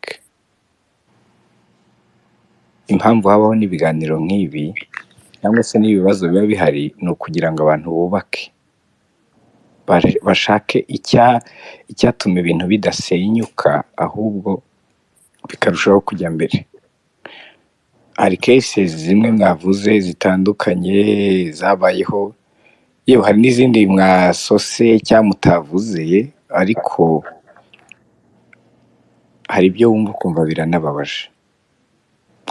impamvu habaho n'ibiganiro nk'ibi cyangwa se n'ibibazo biba bihari ni ukugira ngo abantu bubake bashake icyatuma ibintu bidasenyuka ahubwo bikarushaho kujya mbere hari cases zimwe mwavuze zitandukanye zabayeho yewe hari n'izindi mwasose cyangwa mutavuze ariko hari ibyo wumva ukumva biranababaje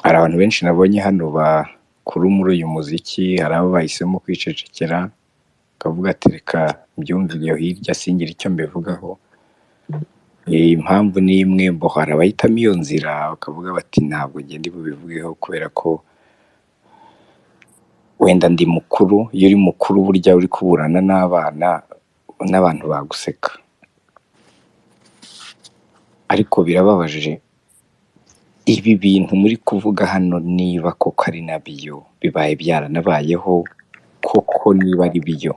hari abantu benshi nabonye hano bakuru muri uyu muziki hari abo bahisemo kwicecekera kavuga ati reka mbyumvire iyo hirya singira icyo mbivugaho impamvu ni imwe mbo hari abahitamo iyo nzira bakavuga bati ntabwo ngende bubivugeho kubera ko wenda ndi mukuru iyo uri mukuru burya uri kuburana n'abantu baguseka ariko birababaje ibi bintu muri kuvuga hano niba koko ari nabyo bibaye byaranabayeho koko niba ari byo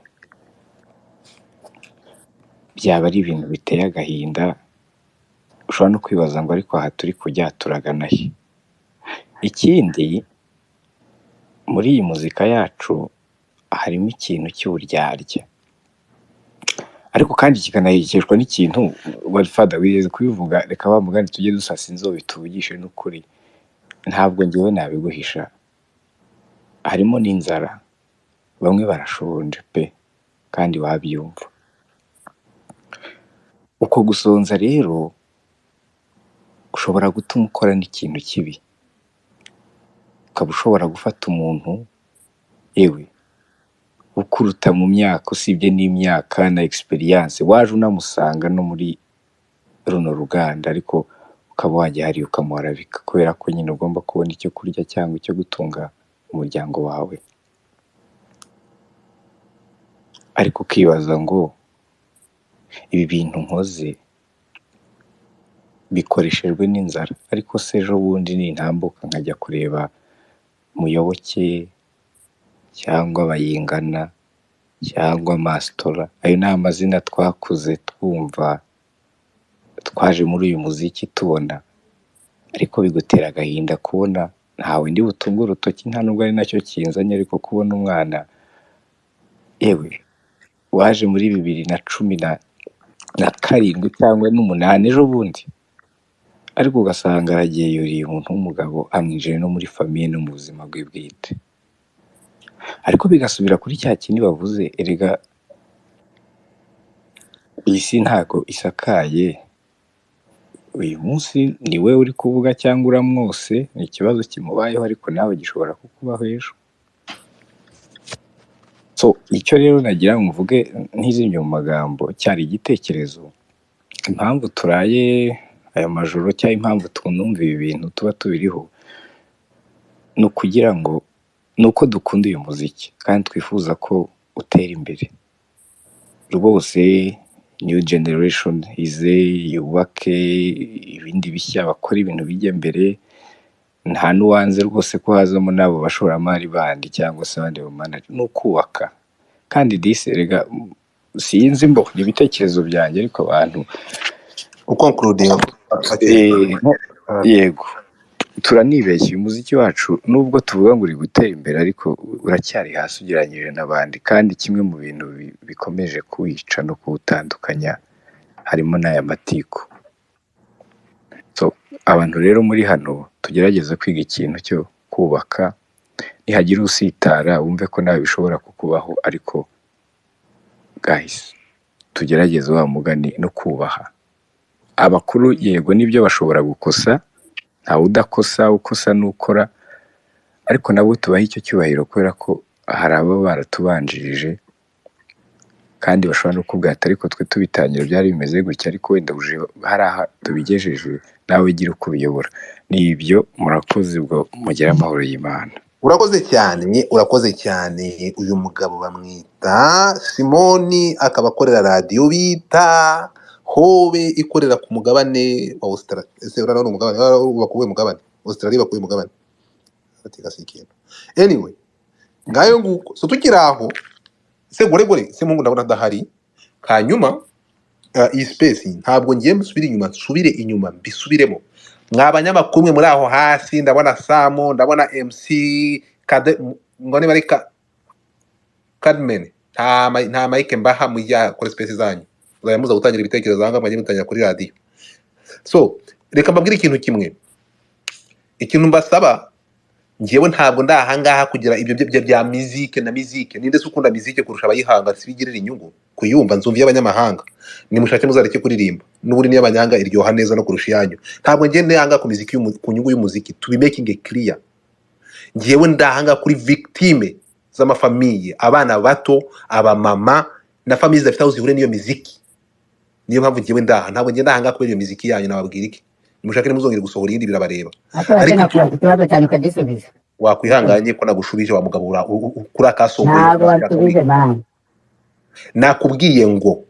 byaba ari ibintu biteye agahinda ushobora no kwibaza ngo ariko aha turi kujya turagana he ikindi muri iyi muzika yacu harimo ikintu cy'uburyarya ariko kandi kikanahekeshwa n'ikintu Godfather wigeze kubivuga reka bamugane tujye dusasa inzobe tuvugishe n'ukuri ntabwo ngewe nabiguhisha harimo n'inzara bamwe barashonje pe kandi wabyumva uko gusonza rero ushobora gutuma ukora n'ikintu kibi ukaba ushobora gufata umuntu yewe ukuruta mu myaka usibye n'imyaka na experience waje unamusanga no muri runo ruganda ariko ukaba wajya hariya ukamuharabika kubera ko nyine ugomba kubona icyo kurya cyangwa icyo gutunga umuryango wawe ariko ukibaza ngo ibi bintu nkoze bikoreshejwe n'inzara ariko se ejo bundi nintambuka nkajya kureba Muyoboke cyangwa Bayingana cyangwa Mastora ayo ni amazina twakuze twumva twaje muri uyu muziki tubona ariko bigutera agahinda kubona ntawe ndi butunga urutoki nta nubwo ari nacyo kinzanye ariko kubona umwana yewe waje muri 2017 cyangwa n'8 ejo bundi, ariko ugasanga aragiye yuriye umuntu w'umugabo amwinjire no muri famiye no mu buzima bwe bwite. Ariko bigasubira kuri cya kindi bavuze, erega isi ntago isakaye. Uyu munsi ni we uri kuvuga cyangwa uramwose, ni ikibazo kimubayeho, ariko nawe gishobora kukubaho ejo. So icyo rero nagira ngo mvuge ntizimye mu magambo, cyari igitekerezo, impamvu turaye aya majoro cyangwa impamvu tunumva ibi bintu tuba tubiriho, ni ukugira ngo ni uko dukunda uyu muziki kandi twifuza ko utera imbere rwose. New generation ize yubake ibindi bishya, bakora ibintu bijya mbere. Nta n'uwanze rwose ko hazamo n'abo bashoramari bandi cyangwa se abandi bamanaje, ni ukubaka. Kandi diserega sinzi mbo ni ibitekerezo byanjye, ariko abantu ukoncluding yego turanibeshya. Uyu muziki wacu nubwo tuvuga ngo uri gutera imbere, ariko uracyari hasi ugereranyije n'abandi. Kandi kimwe mu bintu bikomeje kuwica no kuwutandukanya harimo n'aya matiku. So abantu rero muri hano tugerageza kwiga ikintu cyo kubaka, nihagira usitara wumve ko nawe bishobora kukubaho, ariko guys tugerageze wa mugani no kubaha abakuru. Yego nibyo bashobora gukosa, ntawe udakosa, ukosa n'ukora, ariko nabo tubaha icyo cyubahiro, kubera ko hari aba baratubanjirije kandi bashobora no kubwata. Ariko twe tubitangira byari bimeze gutya, ariko wenda uje hari aha tubigejeje, nawe gira uko ubiyobora. Ni ibyo, murakoze, ubwo mugire amahoro y'Imana. urakoze cyane. Uyu mugabo bamwita Simoni, akaba akorera radiyo bita Hobe, ikorera ku mugabane wa Australia. Ese urabona umugabane bakuwe mugabane Australia, bakuwe mugabane fatika sikintu. Anyway, ngayo nguko. So tukiri aho, se gore se mungu ndabona ndahari. Hanyuma iyi space ntabwo ngiye nsubire inyuma mbisubiremo. Mwabanyamakuru mwe muri aho hasi, ndabona Samo, ndabona MC Kade, ngone bari Kadmen, nta mike mbaha mujya kuri space zanyu. Muza gutangira ibitekerezo hanga mwagiye mutangira kuri radio. So reka mbabwire ikintu kimwe, ikintu mbasaba, ngiyewe ntabwo ndahangaha kugira ibyo bya musique na musique. Ninde se ukunda musique kurusha abayihanga sibigirira inyungu kuyumva? Nzumviye abanyamahanga, ni mushake muzareke kuririmba, n'uburi ni abanyanga iryoha neza no kurusha yanyu. Ntabwo ngiye ndahanga ku musique, ku nyungu y'umuziki, to be making it clear. Ngiyewe ndahanga kuri victime z'amafamiye, abana bato, abamama na famille zifite aho zihure n'iyo muziki. Niyo mpamvu ngiyewe ndaha, ntabwo ngiye ndahanga kubera iyo muziki yanyu. Nababwira iki? Mushake muzongera gusohora iyindi birabareba. Ariko wakwihanganye ko nagushubije wa mugabo kuri akasohoye. Nakubwiye ngo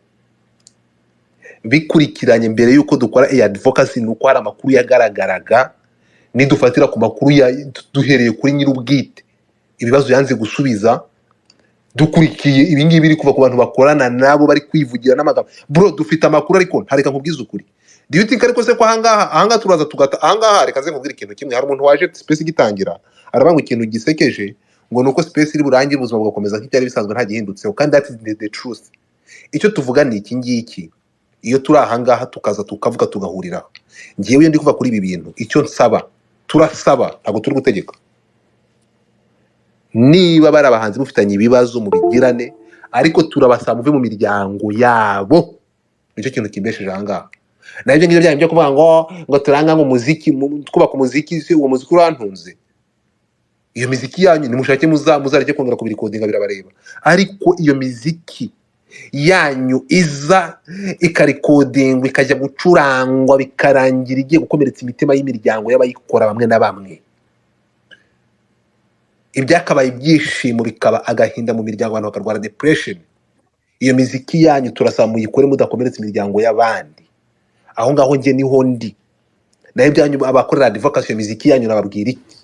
bikurikiranye mbere yuko dukora advocacy, nuko hari amakuru yagaragaraga, nidufatira ku makuru duhereye kuri nyir'ubwite ibibazo yanze gusubiza, dukurikiye ibingibi biri kuva ku bantu bakorana nabo bari kwivugira n'amagambo. Bro, dufite amakuru, ariko ntareka nkubwiza ukuri. Do you think ariko se ko ahangaha turaza tugata ahangaha? Reka ze nkubwira ikintu kimwe. Hari umuntu waje space gitangira arabanga ikintu gisekeje, ngo nuko space iri burangire ubuzima bugakomeza nk'icyari bisanzwe nta gihindutseho. Kandi that is the truth. Icyo tuvuga ni iki ngiki. Iyo turi ahangaha tukaza tukavuga tugahurira, ngiyewe ndi kuva kuri ibi bintu, icyo nsaba, turasaba, ntabwo turi gutegeka. Niba bari abahanzi mufitanye ibibazo mubigirane, ariko turabasaba muve mu miryango yabo. Nicyo kintu kimbesheje ahangaha. Na ibyo ngibyo byanyu byo kuvuga ngo turanga ngo umuziki, twubaka umuziki, se uwo muziki urantunze. Iyo miziki yanyu nimushake muzareke kongera kubirikodinga birabareba. Ariko iyo miziki yanyu iza ikarikodingwa ikajya gucurangwa bikarangira igiye gukomeretsa imitima y'imiryango y'abayikora bamwe na bamwe, ibyakabaye ibyishimo bikaba agahinda mu miryango, abantu bakarwara depression. Iyo miziki yanyu turasaba muyikore mudakomeretsa imiryango y'abandi. Aho ngaho nge niho ndi. Nayo byanyu abakorera advocacy, iyo miziki yanyu nababwira iki?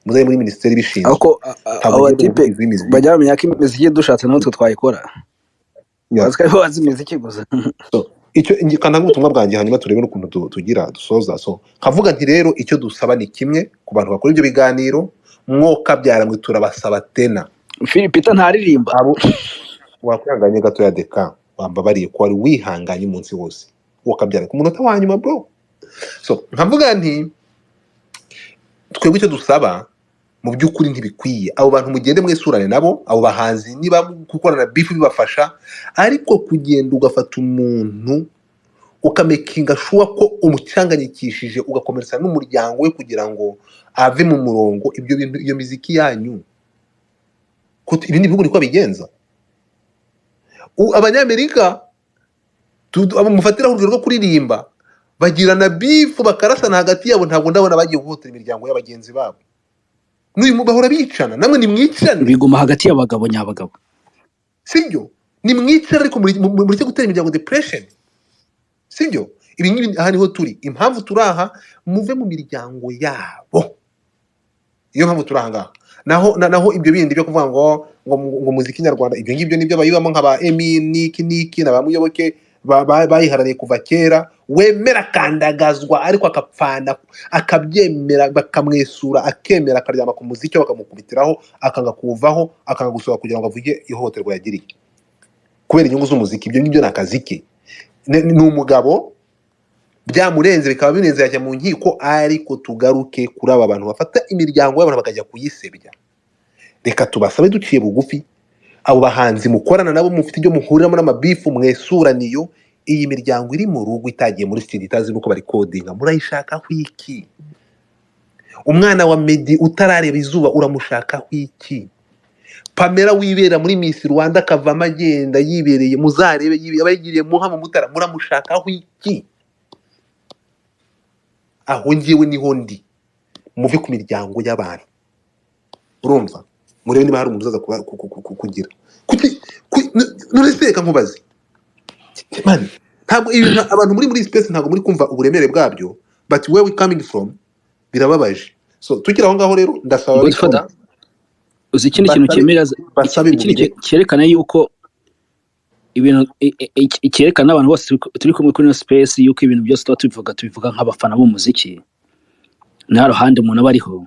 Muzaye muri ministeri bishinzwe. Ako abatipe bajya bamenya ko imiziki dushatse natwe twayikora. Bazika bazi imiziki gusa. So icyo ngikana nk'ubutumwa bwanjye, hanyuma turebe n'ukuntu tugira dusoza. So kavuga nti rero icyo dusaba ni kimwe ku bantu bakora ibyo biganiro, mwoka byaramwe turabasaba tena. Philipita ntaririmba. wakwihanganye gato ya deka wambabariye ko wari wihanganye umunsi wose wakabyara ku munota wa nyuma bro. So nkavuga nti twebwe icyo dusaba mu by'ukuri ntibikwiye abo bantu mugende mwesurane nabo abo bahanzi niba gukorana beef bibafasha ariko kugenda ugafata umuntu ukamakinga sure ko umucanganyikishije ugakomeretsa n'umuryango we kugira ngo ave mu murongo ibyo bintu iyo miziki yanyu ko ibindi bihugu niko bigenza. Abanyamerika mufatiraho urugero rwo kuririmba bagirana bifu bakarasana hagati yabo ntabwo ndabona bagiye guhutira imiryango y'abagenzi babo n'uyu bahora bicana namwe nimwicane biguma hagati y'abagabo nyabagabo sibyo nimwicane ariko muri cyo gutera imiryango depression sibyo ibi ngibi aha niho turi impamvu turaha muve mu miryango yabo iyo mpamvu turaha naho ibyo bindi byo kuvuga ngo muziki nyarwanda ibyo ngibyo nibyo bayibamo nk'aba Emi niki na ba Muyoboke bayiharaniye kuva kera wemera kandagazwa ariko akapfana akabyemera bakamwesura akemera akaryama ku muziki bakamukubitiraho akanga kuvaho akanga gusaba kugira ngo avuge ihohoterwa yagiriye kubera inyungu z'umuziki. Ibyo ngibyo nakazi ke ni umugabo byamurenze bikaba binenze yajya mu nkiko ariko tugaruke kuri aba bantu bafata imiryango y'abantu bakajya kuyisebya. Reka tubasabe duciye bugufi abo bahanzi mukorana nabo mufite ibyo muhuriramo n'amabifu mwesuraniyo iyi miryango iri mu rugo itagiye muri studio itazi nuko bari codinga murayishaka iki? Umwana wa Medi utarareba izuba uramushaka iki? Pamela wibera muri Miss Rwanda akavamo agenda yibereye muzarebe abayigiriye muhama mutara muramushaka iki? Aho ngiyewe niho ndi muve ku miryango y'abantu urumva murebe niba hari umuntu uzaza kugira nureseka nkubaze man ntabwo abantu muri space ntabwo muri kumva uburemere bwabyo but where we coming from birababaje. So tukira aho ngaho rero ndasaba bikora uzi ikindi kintu cyerekana yuko ibintu cyerekana abantu bose turi kumwe kuri no space yuko ibintu byose tubivuga nk'abafana b'umuziki nta ruhande umuntu bariho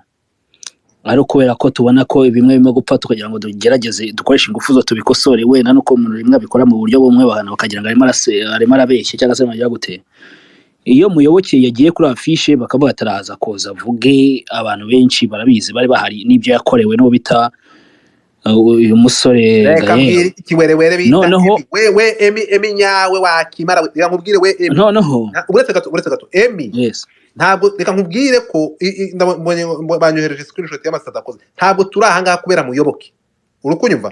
ari kubera ko tubona ko bimwe bimwe gupfa tukagira ngo tugerageze dukoreshe ingufu zo tubikosore wenda nuko umuntu rimwe abikora mu buryo bumwe bahana bakagira ngo arimo arabeshya cyangwa se magira gute. Iyo Muyoboke yagiye kuri afishe bakavuga ataraza koza avuge abantu benshi barabizi bari bahari n'ibyo yakorewe no bita uyu musore Gaelle kiwerewere bita we Emi nyawe wakimara reka nkubwire we Emi noneho uretse gato Emi yes ntabwo reka nkubwire ko banyohereje screenshot y'amasada akoze ntabwo turi aha ngaha kubera Muyoboke urukunyumva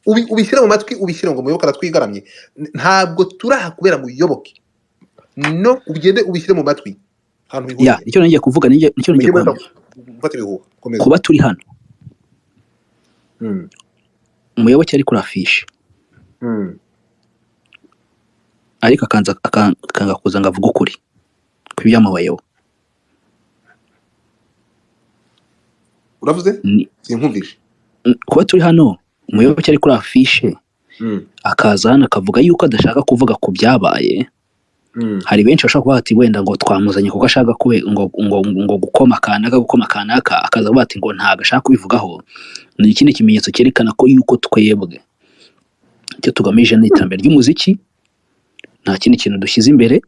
ubishyira mu matwi ubishyira ngo Muyoboke aratwigaramye ntabwo turi aha kubera Muyoboke no ugende ubishyire mu matwi ahantu bihuriye ya icyo nagiye kuvuga nicyo nagiye kuvuga kuba turi hano Muyoboke ari kuri afishe ariko akanga kuza ngo avuge ukuri kw'ibyamubayeho. Uravuze sinkumvishe kuba turi hano Muyoboke ari kuri afishe akaza hano akavuga yuko adashaka kuvuga ku byabaye. Hari benshi bashaka kuvuga ati wenda ngo twamuzanye kuko ashaka ngo gukoma kanaka akaza kuvuga ati ngo ntago ashaka kubivugaho. Ni ikindi kimenyetso cyerekana ko yuko twebwe icyo tugamije n'iterambere ry'umuziki nta kindi kintu dushyize imbere.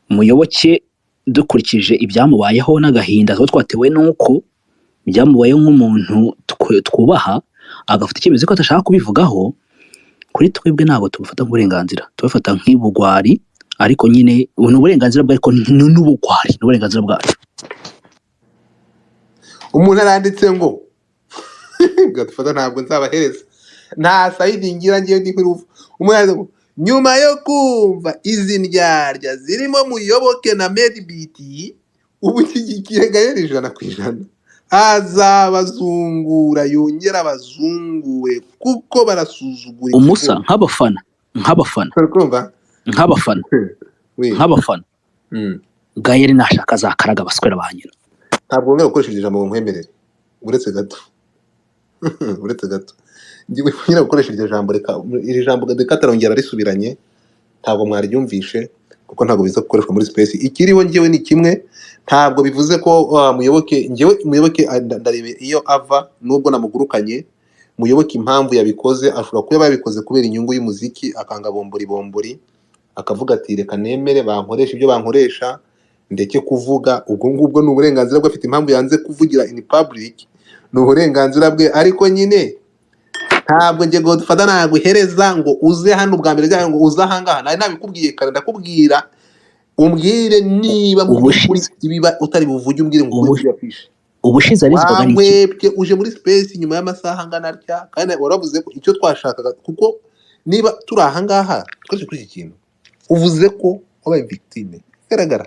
Muyoboke dukurikije ibyamubayeho n'agahinda aho twatewe nuko byamubayeho nk'umuntu twubaha agafata icyemezo ko atashaka kubivugaho, kuri twebwe ntabwo tubufata nk'uburenganzira, tubufata nk'ibugwari, ariko nyine ni uburenganzira bwe ariko n'ubugwari ni uburenganzira bwacu. Umuntu aranditse ngo gatufata ntabwo nzabahereza nta sayidi ngira ngiye ndi kwiruva. Umuntu ngo nyuma yo kumva izi ndyarya zirimo Muyoboke na Medbeat ubu kigikiye Gaelle 100% azabazungura yongera abazunguwe kuko barasuzugura umusa nk'abafana Gaelle nashaka zakaraga baswera ba nyina. Ntabwo ngera gukoresha ijambo ngo nkwemerere uretse gato ngiye kugira gukoresha iryo jambo reka iri jambo Katarongera risubiranye ntabwo mwaryumvishe kuko ntabwo biza gukoreshwa muri space. Ikiriho ngiyewe ni kimwe, ntabwo bivuze ko Muyoboke ngiyewe Muyoboke ndarebe iyo ava nubwo namugurukanye Muyoboke impamvu yabikoze ashobora kuba yabikoze kubera inyungu y'umuziki akanga bombori akavuga ati reka nemere bankoresha ibyo bankoresha ndeke kuvuga ubwo ngubwo ni uburenganzira bwe afite impamvu yanze kuvugira in public ni uburenganzira bwe ariko nyine ntabwo njye Godfather naguhereza ngo uze hano ubwa mbere cyangwa ngo uze ahangaha nari nabikubwiye kare ndakubwira umbwire niba mu by'ukuri ibiba utari buvuge umbwire ngo ukuri yafishe ubushize arizwaga n'iki wamwebwe uje muri space nyuma y'amasaha angana atya kandi waravuze ko icyo twashakaga kuko niba turi ahangaha twese kuri iki kintu uvuze ko wabaye victime garagara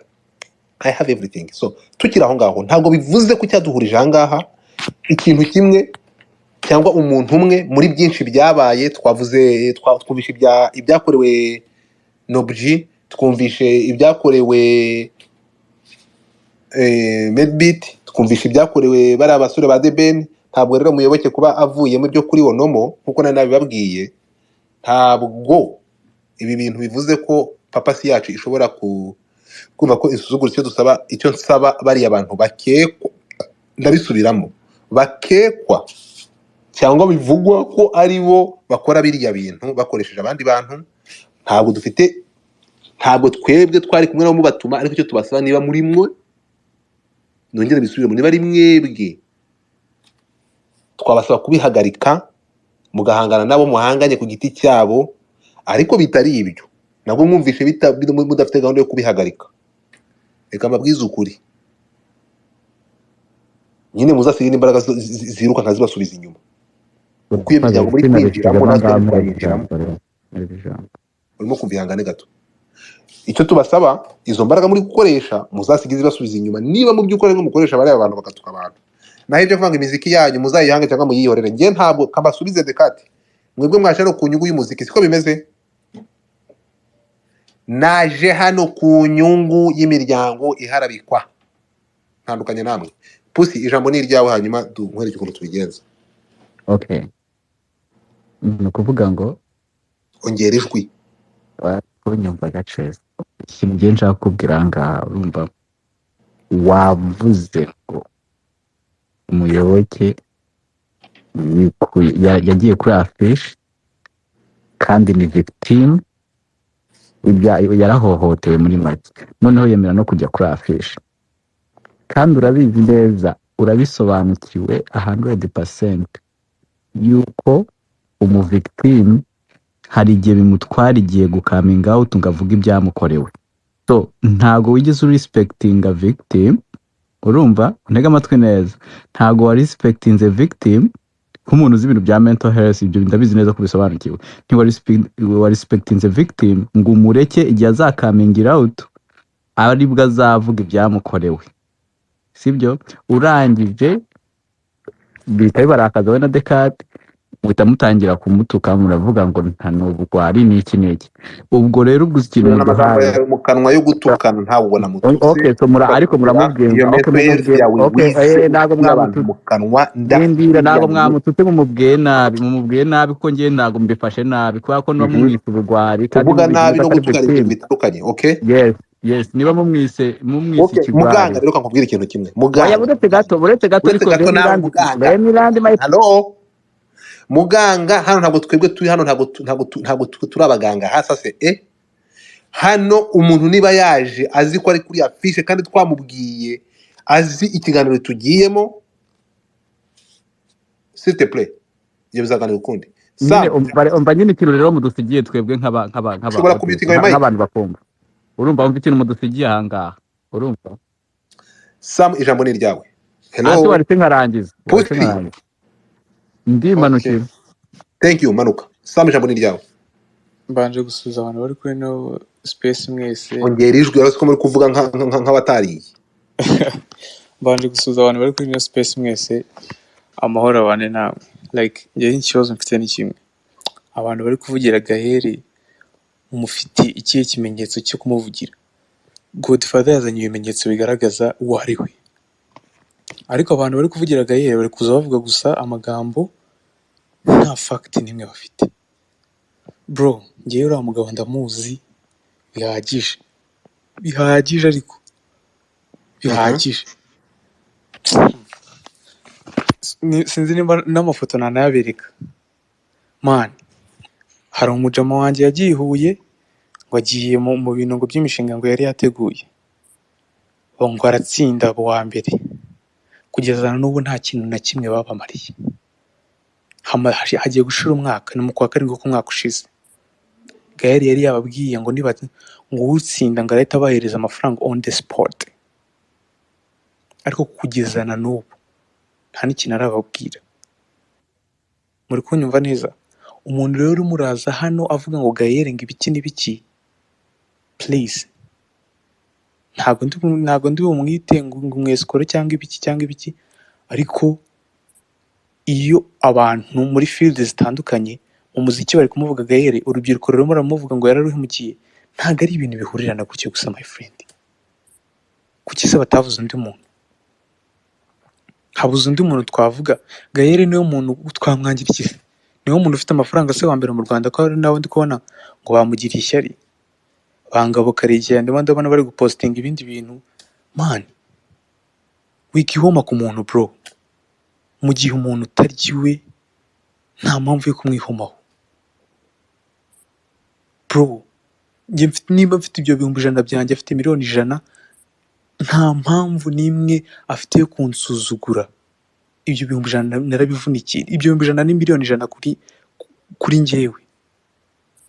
I have everything so tukiri aho ngaho ntabwo bivuze ko cyaduhurije ahangaha ikintu kimwe cyangwa umuntu umwe muri byinshi byabaye twavuze twumvishe ibyakorewe Nobji twumvishe ibyakorewe Medbeat twumvishe ibyakorewe bari abasore ba Deben ntabwo rero Muyoboke kuba avuyemo ibyo kuri Onomo nkuko nari nabibabwiye ntabwo ibi bintu bivuze ko papasi yacu ishobora kumva ko isuzugura icyo nsaba bariya abantu bakekwa ndabisubiramo bakekwa cyangwa bivugwa ko ari bo bakora biriya bintu bakoresheje abandi bantu ntabwo twebwe twari kumwe nabo mubatuma ariko icyo tubasaba niba muri mwe nongere bisubiremo niba ari mwebwe twabasaba kubihagarika mugahangana nabo muhanganye ku giti cyabo ariko bitari ibyo nabwo mwumvishe mudafite gahunda yo kubihagarika reka mbabwize ukuri nyine muzasigira imbaraga ziruka nkazibasubiza inyuma uko iyo miryango muri kwinjiramo natwe twayinjiramo urimo kumva ihangane gato icyo tubasaba izo mbaraga muri gukoresha muzasigize basubiza inyuma niba mu by'ukuri ariko mukoresha bariya abantu bagatuka abantu naho ibyo kuvanga imiziki yanyu muzayihange cyangwa muyihorere njye ntabwo kabasubize dekati mwebwe mwaje no ku nyungu y'umuziki siko bimeze naje hano ku nyungu y'imiryango iharabikwa ntandukanye namwe pusi ijambo ni iryawe hanyuma dunkwereke ukuntu tubigenza okay ni ukuvuga ngo ongera ijwi nyumva gaceza ikintu ngiye nshaka kukubwira ahangaha urumva wavuze ngo Muyoboke yagiye kuri afishi kandi ni victime yarahohotewe muri make noneho yemera no kujya kuri afishi kandi urabizi neza urabisobanukiwe 100% yuko umuvictime hari igihe bimutwara igihe gukaminga out ngavuga ibyamukorewe so ntago wigeze respectinga victim urumva ntega amatwi neza ntago wa respecting the victim nk'umuntu uzi ibintu bya mental health ibyo ndabizi neza ko bisobanukiwe ntiwa respecting the victim ngo umureke igihe azakamingira out aribwo azavuga ibyamukorewe sibyo urangije bita bibarakaza we na Descartes muhita mutangira kumutuka muravuga ngo nta n'ubugwari n'iki n'iki ubwo rero ubwo ikintu mu kanwa yo gutukana ntabwo ubona mututse okay so ariko muramubwira okay ntabwo mwamututse mu kanwa ndindira ntabwo mwamututse mumubwiye nabi ko ngiye ntabwo mbifashe nabi kubera ko no mwise ubugwari kandi kuvuga nabi no gutukana ibintu bitandukanye okay yes niba mumwise ikigwari muganga rero kankubwira ikintu kimwe muganga buretse gato ariko hello muganga hano ntabwo twebwe turi hano ntabwo turi abaganga hasase hano umuntu niba yaje azi ko ari kuri afishe kandi twamubwiye azi ikiganiro tugiyemo s'il te plaît ibyo bizaganira ukundi umva nyine ikintu rero mudusigiye twebwe nk'abantu bakumva urumva wumva ikintu mudusigiye ahangaha urumva Sam ijambo ni iryawe hello wari nkarangiza manukira thank you manuka Sam ijambo ni iryawe mbanje gusuza abantu bari kuri no space mwese ongera ijwi ariko muri kuvuga nk'abatariye mbanje gusuza abantu bari kuri no space mwese amahoro abane nawe like njye ikibazo mfite ni kimwe abantu bari kuvugira Gaelle mufite ikihe kimenyetso cyo kumuvugira Godfather yazanye ibimenyetso bigaragaza uwo ari we ariko abantu bari kuvugira Gaelle bari kuza bavuga gusa amagambo nta fact nimwe bafite bro ngiye uriya mugabo ndamuzi bihagije ariko bihagije sinzi nimba n'amafoto nanayabereka man. Hari umujama wanjye yagiye i Huye ngo agiye mu bintu ngo by'imishinga ngo yari yateguye ngo aratsinda abo wa mbere kugeza na n'ubu nta kintu na kimwe babamariye. Hagiye gushira umwaka, ni mu kwa karindwi k'umwaka ushize. Gaelle yari yababwiye ngo ngo utsinda ngo arahita abahereza amafaranga on the spot, ariko kugeza na n'ubu nta n'ikintu arababwira. Muri kunyumva neza? Umuntu rero urimo uraza hano avuga ngo Gaelle ngo ibiki n'ibiki, please, ntabwo ndi bumwite ngo umwesikoro cyangwa ibiki, ariko iyo abantu muri field zitandukanye mu muziki bari kumuvuga Gaelle, urubyiruko rurimo ruramuvuga ngo yararuhemukiye, ntabwo ari ibintu bihurirana gutyo gusa my friend. Kuki se batavuze undi muntu? Habuze undi muntu twavuga. Gaelle niwe muntu twamwangira iki? Niwe muntu ufite amafaranga se wa mbere mu Rwanda, ko ari nawe ndi kubona ngo bamugiriye ishyari. Bangabo Karegeya ndimo ndabona bari gupostinga ibindi bintu. Man, wikihoma ku muntu bro. Mu gihe umuntu utarya iwe nta mpamvu yo kumwihomaho. Bro, niba mfite ibyo 100,000 byanjye, afite miliyoni 100, nta mpamvu n'imwe afite yo kunsuzugura. Ibyo 100,000 narabivunikiye. Ibyo 100,000 ni miliyoni 100 kuri njyewe,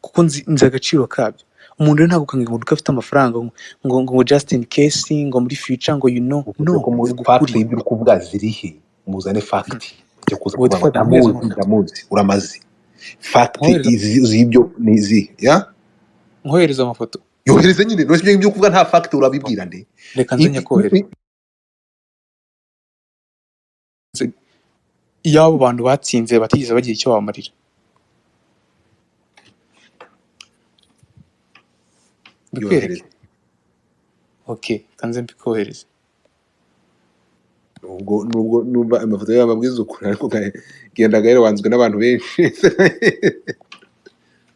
kuko nzi agaciro kabyo. Umuntu rero ntabwo ukanga umuntu ko afite amafaranga ngo just in case ngo muri future ngo you know no. Ko muri fact ibyo kuvuga zirihe, muzane fact cyo kuza kuvuga ndamuzi uramaze fact izibyo nizi ya nkohereza amafoto. Yohereza nyine no ibyo kuvuga nta fact urabibwira nde. Reka nzenya kohereza. Iyo abo bantu batsinze batigeze bagira icyo bamarira. Bikwereke. Okay, kanze mbikohereza. Nubwo amafoto y'ababwiza ukuri, ariko genda Gaelle wanzwe n'abantu benshi.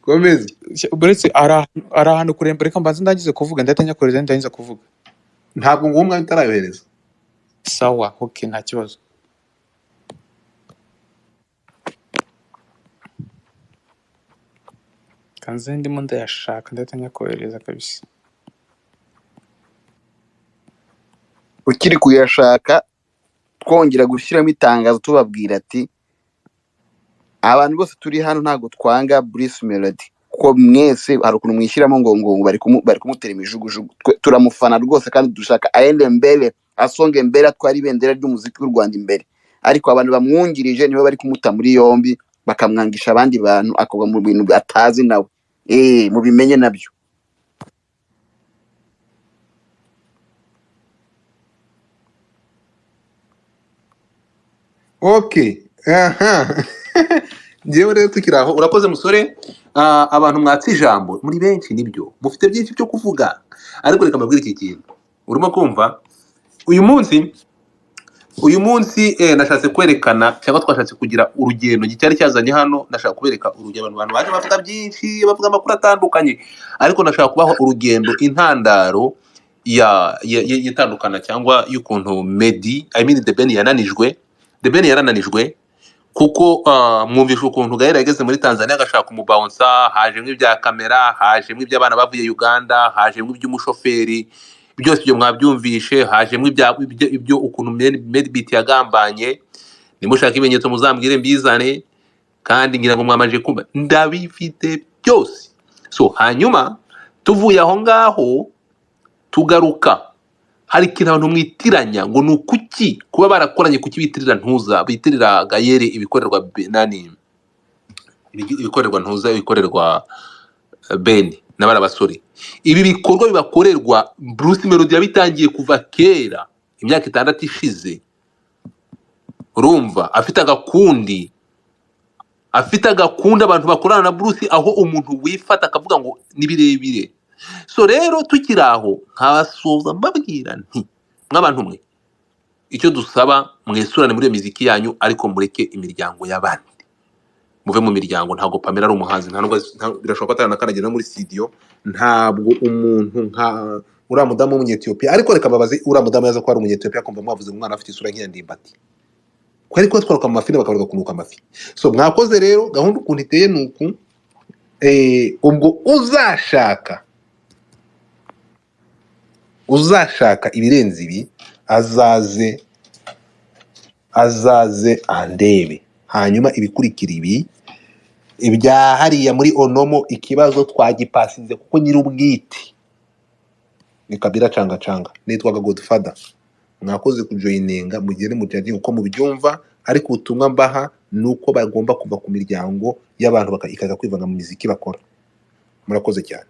Komeza. Buretse ara ahantu kuremba, reka mbanze ndangize kuvuga ndatanya kohereza ndangiza kuvuga. Ntabwo ngumwa bitarayohereza. Sawa, okay, nta kibazo. Kanze ndimo ndayashaka ndatanya kohereza kabisa. Ukiri kuyashaka twongera gushyiramo itangazo tubabwira ati abantu bose turi hano ntago twanga Bruce Melodie, kuko mwese hari ukuntu mwishyiramo ngo bari kumutera imijugujugu. Turamufana rwose kandi dushaka aende mbere, asonge mbere, atwara ibendera ry'umuziki w'u Rwanda imbere. Ariko abantu bamwungirije nibo bari kumuta muri yombi, bakamwangisha abandi bantu, akogwa mu bintu atazi nawe. Mubimenye nabyo. Okay. Aha. Ngewe rero tukiri aho, urakoze musore. Abantu mwatse ijambo muri benshi nibyo mufite byinshi byo kuvuga, ariko reka mbabwire iki kintu. Urimo kumva uyu munsi nashatse kwerekana cyangwa twashatse kugira urugendo cyari cyazanye hano. Nashaka kubereka urugendo abantu baje bavuga byinshi, bavuga amakuru atandukanye, ariko nashaka kubaho urugendo intandaro yitandukana cyangwa y'ukuntu Medi The Ben yarananijwe kuko mwumvisha ukuntu Gaelle yageze muri Tanzania agashaka umubouncer, haje nk'ibya kamera, haje nk'iby'abana bavuye Uganda, haje nk'iby'umushoferi, byose ibyo mwabyumvishe, haje nk'ibyo ukuntu Medbeat yagambanye. Nimushaka ibimenyetso muzambwire mbizane, kandi ngira ngo mwamaje kumva ndabifite byose. So hanyuma tuvuye aho ngaho tugaruka, hari ikintu abantu mwitiranya ngo ni ukuki kuba barakoranye, kuki bitirira Gaelle ibikorerwa ibikorerwa Ben n'abara basore. Ibi bikorwa bibakorerwa Bruce Melodie yabitangiye kuva kera, imyaka 6 ishize. Urumva afite agakunda abantu bakorana na Bruce, aho umuntu wifata akavuga ngo ni birebire. So rero tukiri aho nkabasoza mbabwira nti mw'abantu mwe, icyo dusaba mwesurane muri iyo miziki yanyu, ariko mureke imiryango y'abandi, muve mu miryango. Ntabwo Pamela ari umuhanzi, birashoboka ko atanakanagera muri studio. Ntabwo umuntu nka uriya mudamu w'umunyetiyopiya, ariko reka babaze uriya mudamu yaza ko ari umunyetiyopiya, akumva mwavuze umwana afite isura nk'iya Ndimbati. ko ariko twaruka mu mafi bakaruka kunuka amafi. So mwakoze rero gahunda ukuntu iteye nuku ubwo uzashaka ibirenze ibi azaze andebe, hanyuma ibikurikira ibi ibya hariya muri onomo ikibazo twagipasinze kuko nyir'ubwite ni Kabila canga nitwaga Godfather. Mwakoze kujoyininga mugende mu judging uko mubyumva, ariko ubutumwa mbaha nuko bagomba kuva ku miryango y'abantu ikaza kwivanga mu muziki bakora. Murakoze cyane.